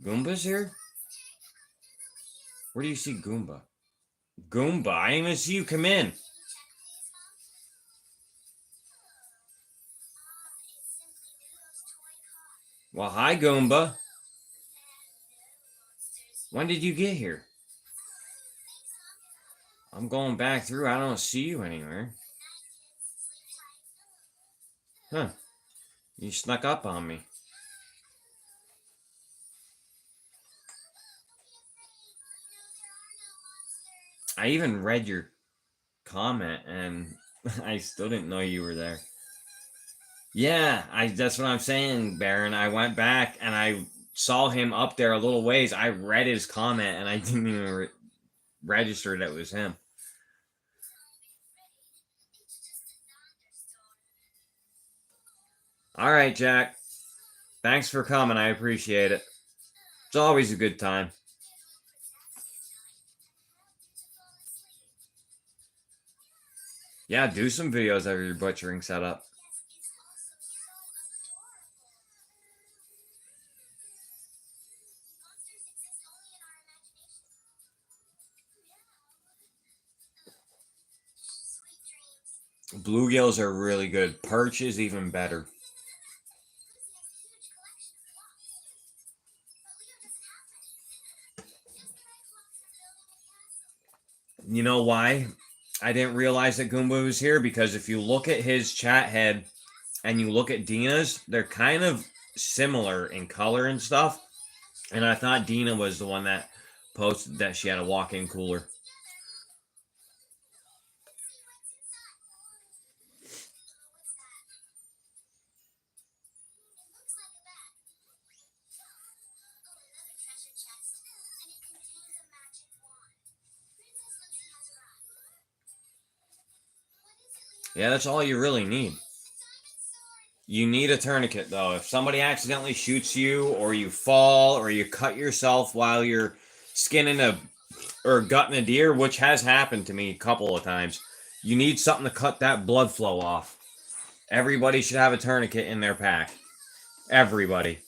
Goomba's here? Where do you see Goomba? Goomba, I didn't even see you come in. Well, hi, Goomba. When did you get here? I'm going back through. I don't see you anywhere. Huh. You snuck up on me. I even read your comment and I still didn't know you were there. Yeah, that's what I'm saying, Baron. I went back and I saw him up there a little ways. I read his comment and I didn't even register that it was him. All right, Jack. Thanks for coming. I appreciate it. It's always a good time. Yeah, do some videos of your butchering setup. Bluegills are really good. Perch is even better. You know why I didn't realize that Goomba was here? Because if you look at his chat head and you look at Dina's, they're kind of similar in color and stuff. And I thought Dina was the one that posted that she had a walk-in cooler. Yeah, that's all you really need. You need a tourniquet, though. If somebody accidentally shoots you, or you fall, or you cut yourself while you're skinning or gutting a deer, which has happened to me a couple of times, you need something to cut that blood flow off. Everybody should have a tourniquet in their pack. Everybody.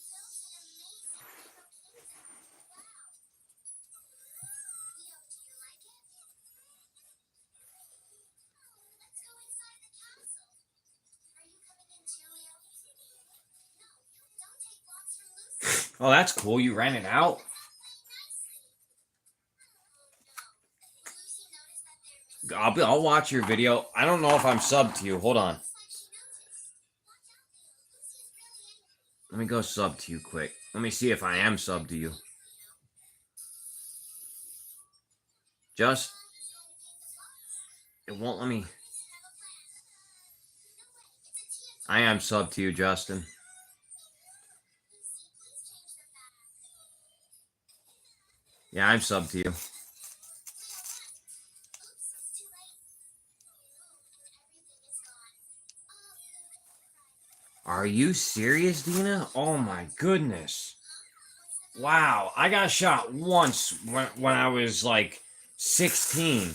Oh, that's cool. You ran it out? I'll watch your video. I don't know if I'm subbed to you. Hold on. Let me go sub to you quick. Let me see if I am subbed to you. Just, it won't let me. I am subbed to you, Justin. Yeah, I'm subbed to you. Are you serious, Dina? Oh my goodness. Wow, I got shot once when I was like 16.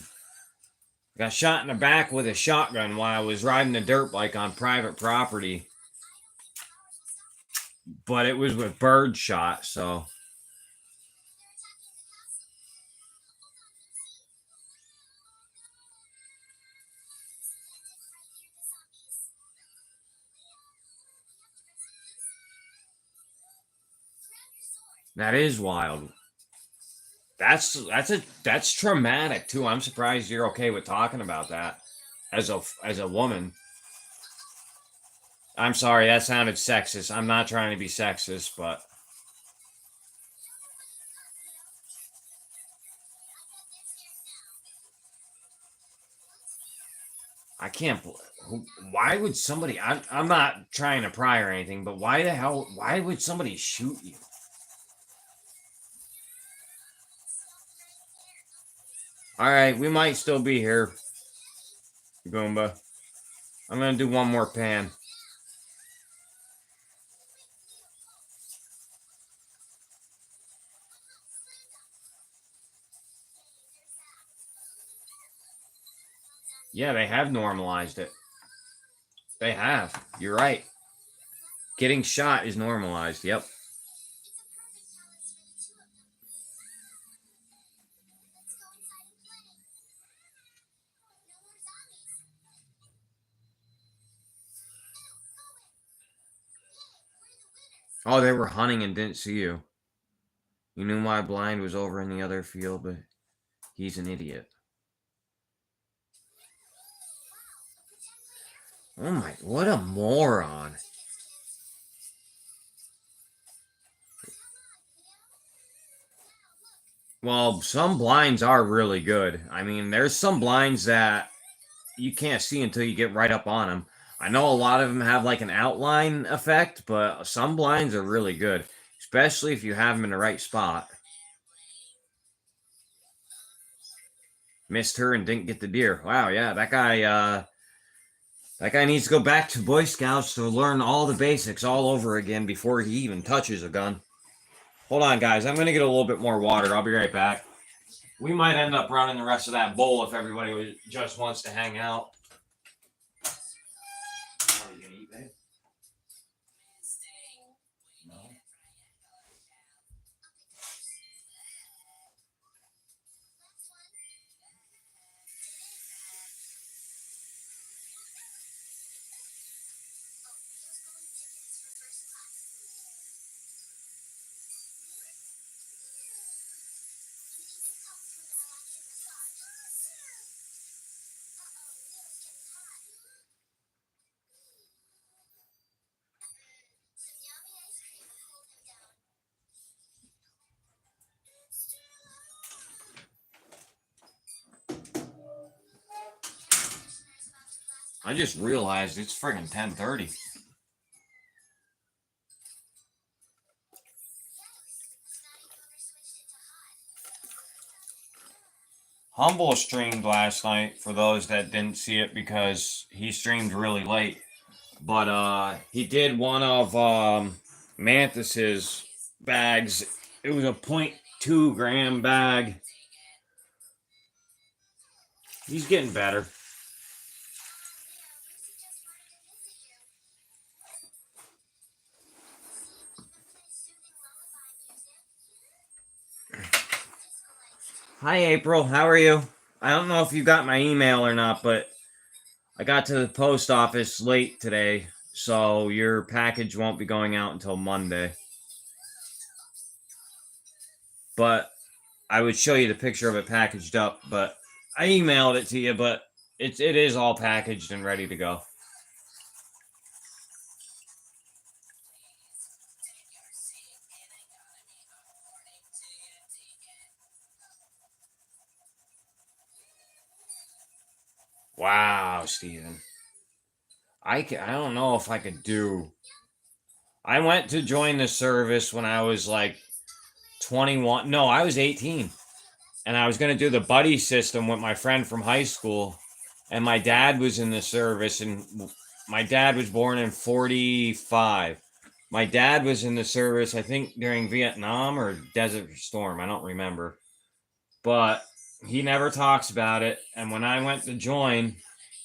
Got shot in the back with a shotgun while I was riding a dirt bike on private property. But it was with bird shot, so. That is wild. That's traumatic too. I'm surprised you're okay with talking about that as a woman. I'm sorry, that sounded sexist. I'm not trying to be sexist, but I can't. Why would somebody? I'm not trying to pry or anything, but why the hell? Why would somebody shoot you? All right, we might still be here, Goomba. I'm gonna do one more pan. Yeah, they have normalized it. They have. You're right. Getting shot is normalized. Yep. Oh, they were hunting and didn't see you. You knew my blind was over in the other field, but he's an idiot. Oh my, what a moron. Well, some blinds are really good. I mean, there's some blinds that you can't see until you get right up on them. I know a lot of them have like an outline effect, but some blinds are really good, especially if you have them in the right spot. Missed her and didn't get the deer. Wow, yeah, that guy needs to go back to Boy Scouts to learn all the basics all over again before he even touches a gun. Hold on, guys. I'm gonna get a little bit more water. I'll be right back. We might end up running the rest of that bowl if everybody just wants to hang out. Are you gonna eat, babe? No. I just realized it's friggin' 10:30. Humble streamed last night for those that didn't see it because he streamed really late. But he did one of Mantis's bags. It was a 0.2 gram bag. He's getting better. Hi, April. How are you? I don't know if you got my email or not, but I got to the post office late today, so your package won't be going out until Monday. But I would show you the picture of it packaged up, but I emailed it to you, but it is all packaged and ready to go. Wow, Steven. I don't know if I could do. I went to join the service when I was like 21. No, I was 18. And I was going to do the buddy system with my friend from high school. And my dad was in the service, and my dad was born in 45. My dad was in the service, I think, during Vietnam or Desert Storm. I don't remember. But he never talks about it. And when I went to join,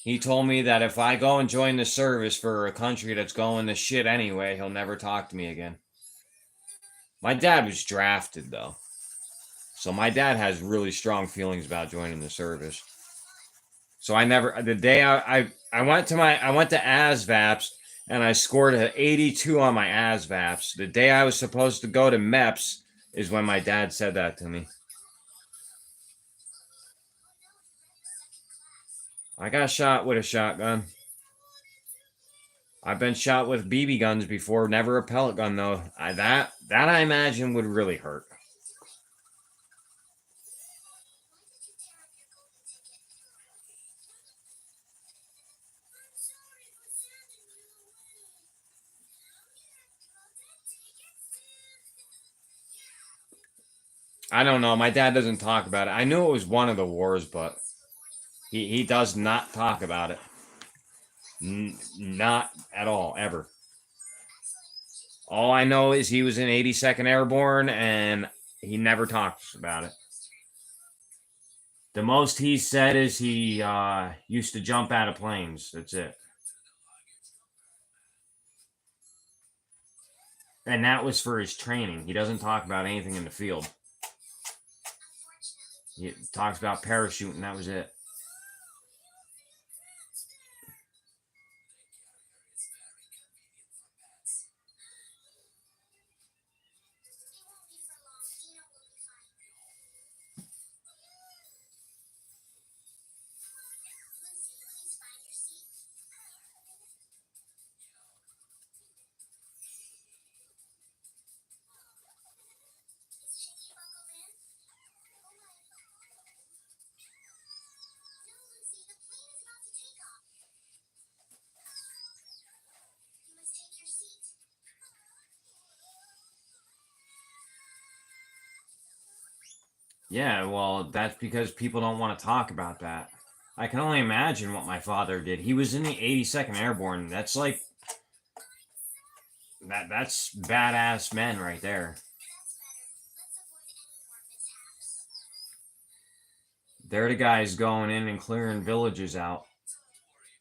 he told me that if I go and join the service for a country that's going to shit anyway, he'll never talk to me again. My dad was drafted, though. So my dad has really strong feelings about joining the service. So I never, the day I went to ASVAPs and I scored an 82 on my ASVAPs. The day I was supposed to go to MEPS is when my dad said that to me. I got shot with a shotgun. I've been shot with BB guns before, never a pellet gun though. That I imagine would really hurt. I don't know. My dad doesn't talk about it. I knew it was one of the wars, but he does not talk about it. Not at all, ever. All I know is he was in 82nd Airborne, and he never talks about it. The most he said is he used to jump out of planes. That's it. And that was for his training. He doesn't talk about anything in the field. He talks about parachuting. That was it. Yeah, well, that's because people don't want to talk about that. I can only imagine what my father did. He was in the 82nd Airborne. That's like that's badass men right there. They're the guys going in and clearing villages out.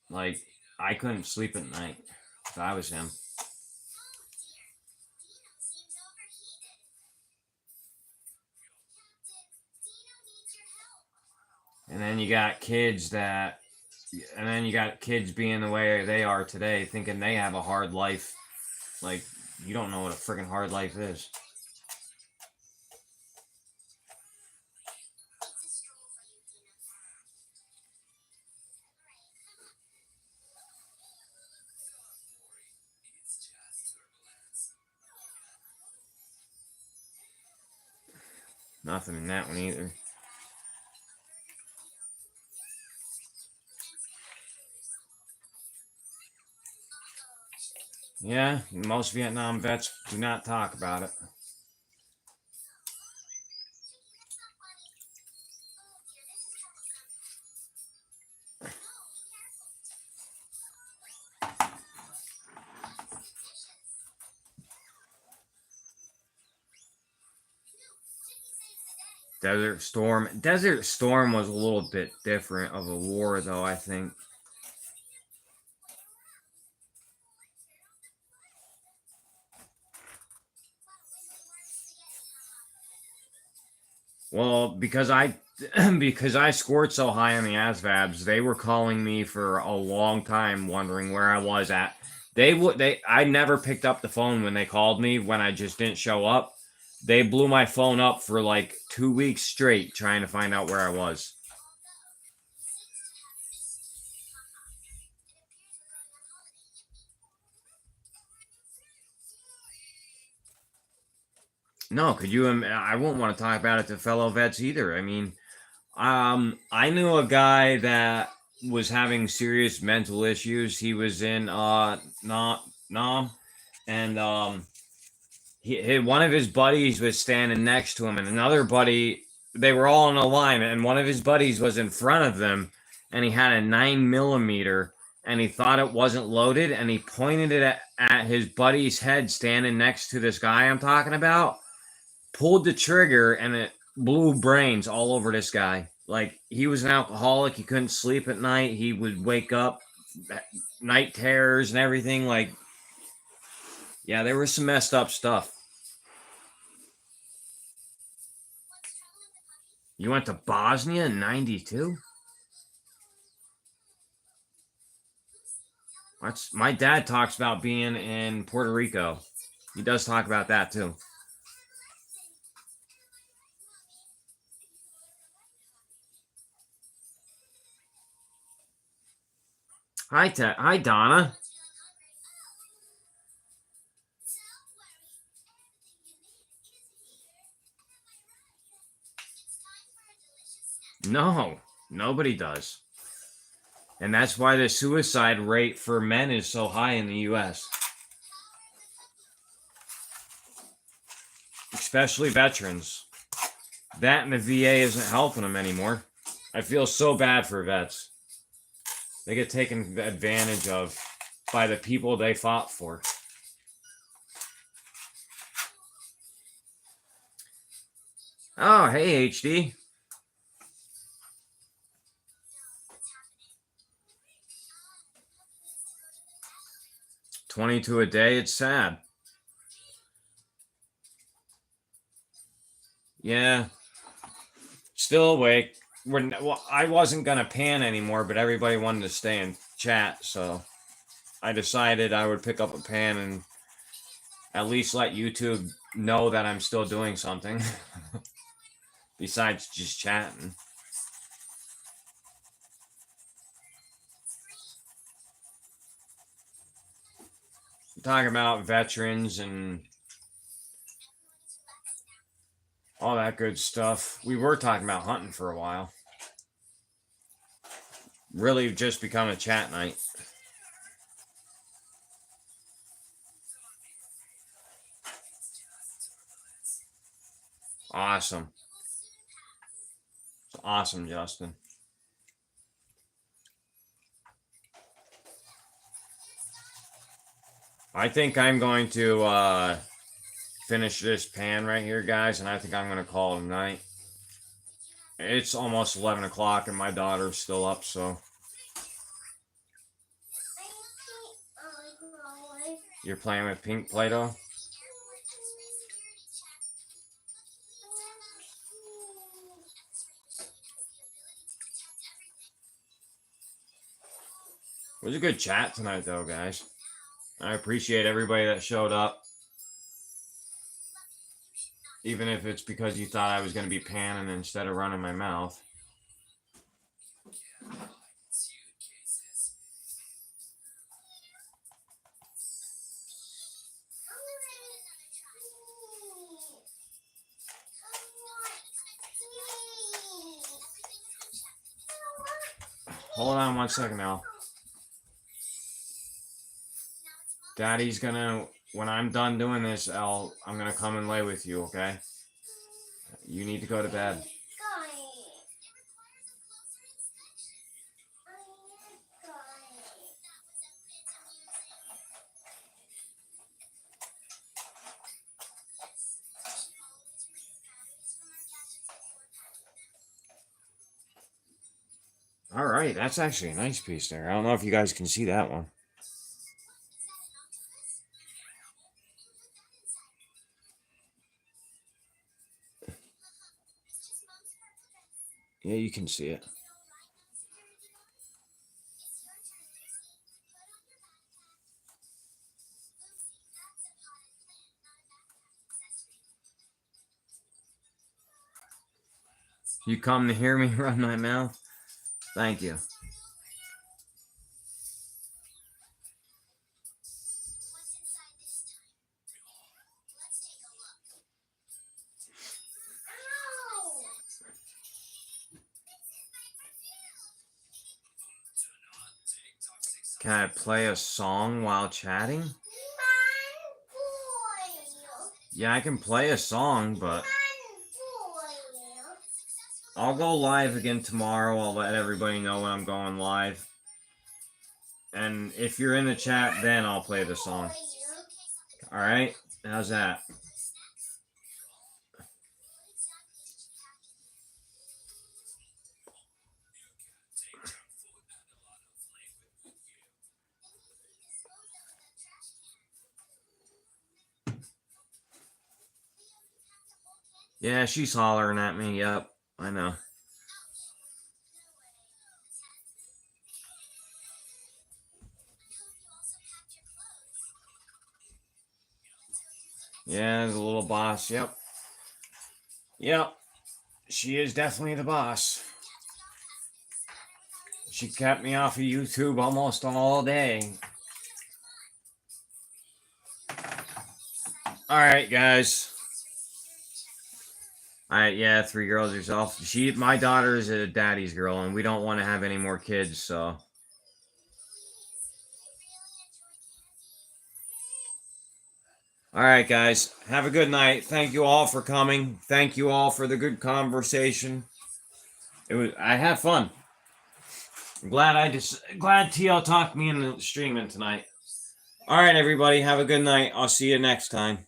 Like, I couldn't sleep at night if I was him. And then you got kids that, and then you got kids being the way they are today, thinking they have a hard life. Like, you don't know what a freaking hard life is. Nothing in that one either. Yeah, most Vietnam vets do not talk about it. Desert Storm. Desert Storm was a little bit different of a war, though, I think. Well, because I because I scored so high on the ASVABs, they were calling me for a long time, wondering where I was at. I never picked up the phone when they called me when I just didn't show up. They blew my phone up for like 2 weeks straight trying to find out where I was. No, could you? I wouldn't want to talk about it to fellow vets either. I mean, I knew a guy that was having serious mental issues. He was in Nam, and one of his buddies was standing next to him, and another buddy. They were all in a line, and one of his buddies was in front of them, and he had a 9mm, and he thought it wasn't loaded, and he pointed it at his buddy's head, standing next to this guy I'm talking about. Pulled the trigger, and it blew brains all over this guy. Like, he was an alcoholic. He couldn't sleep at night. He would wake up, night terrors and everything. Like, yeah, there was some messed up stuff. You went to Bosnia in 92? My dad talks about being in Puerto Rico. He does talk about that too. Hi, Donna. No, nobody does. And that's why the suicide rate for men is so high in the U.S., especially veterans. That and the VA isn't helping them anymore. I feel so bad for vets. They get taken advantage of by the people they fought for. Oh, hey, HD. 22 a day, it's sad. Yeah. Still awake. Well, I wasn't going to pan anymore, but everybody wanted to stay and chat, so I decided I would pick up a pan and at least let YouTube know that I'm still doing something besides just chatting. Talking about veterans and all that good stuff. We were talking about hunting for a while. Really just become a chat night. Awesome. It's awesome, Justin. I think I'm going to finish this pan right here, guys, and I think I'm going to call it a night. It's almost 11 o'clock, and my daughter's still up, so. You're playing with pink Play-Doh? It was a good chat tonight, though, guys. I appreciate everybody that showed up. Even if it's because you thought I was going to be panning instead of running my mouth. Hold on 1 second now. Daddy's gonna, when I'm done doing this, I'm gonna come and lay with you, okay? You need to go to bed. All right, that's actually a nice piece there. I don't know if you guys can see that one. Yeah, you can see it. You come to hear me run my mouth? Thank you. Can I play a song while chatting? Yeah, I can play a song, but I'll go live again tomorrow. I'll let everybody know when I'm going live. And if you're in the chat, then I'll play the song. All right? How's that? Yeah, she's hollering at me. Yep, I know. Yeah, the little boss. Yep. Yep. She is definitely the boss. She kept me off of YouTube almost all day. All right, guys. All right, yeah, 3 girls yourself. My daughter is a daddy's girl, and we don't want to have any more kids, so. All right, guys. Have a good night. Thank you all for coming. Thank you all for the good conversation. I had fun. I'm glad TL talked me into streaming tonight. All right, everybody. Have a good night. I'll see you next time.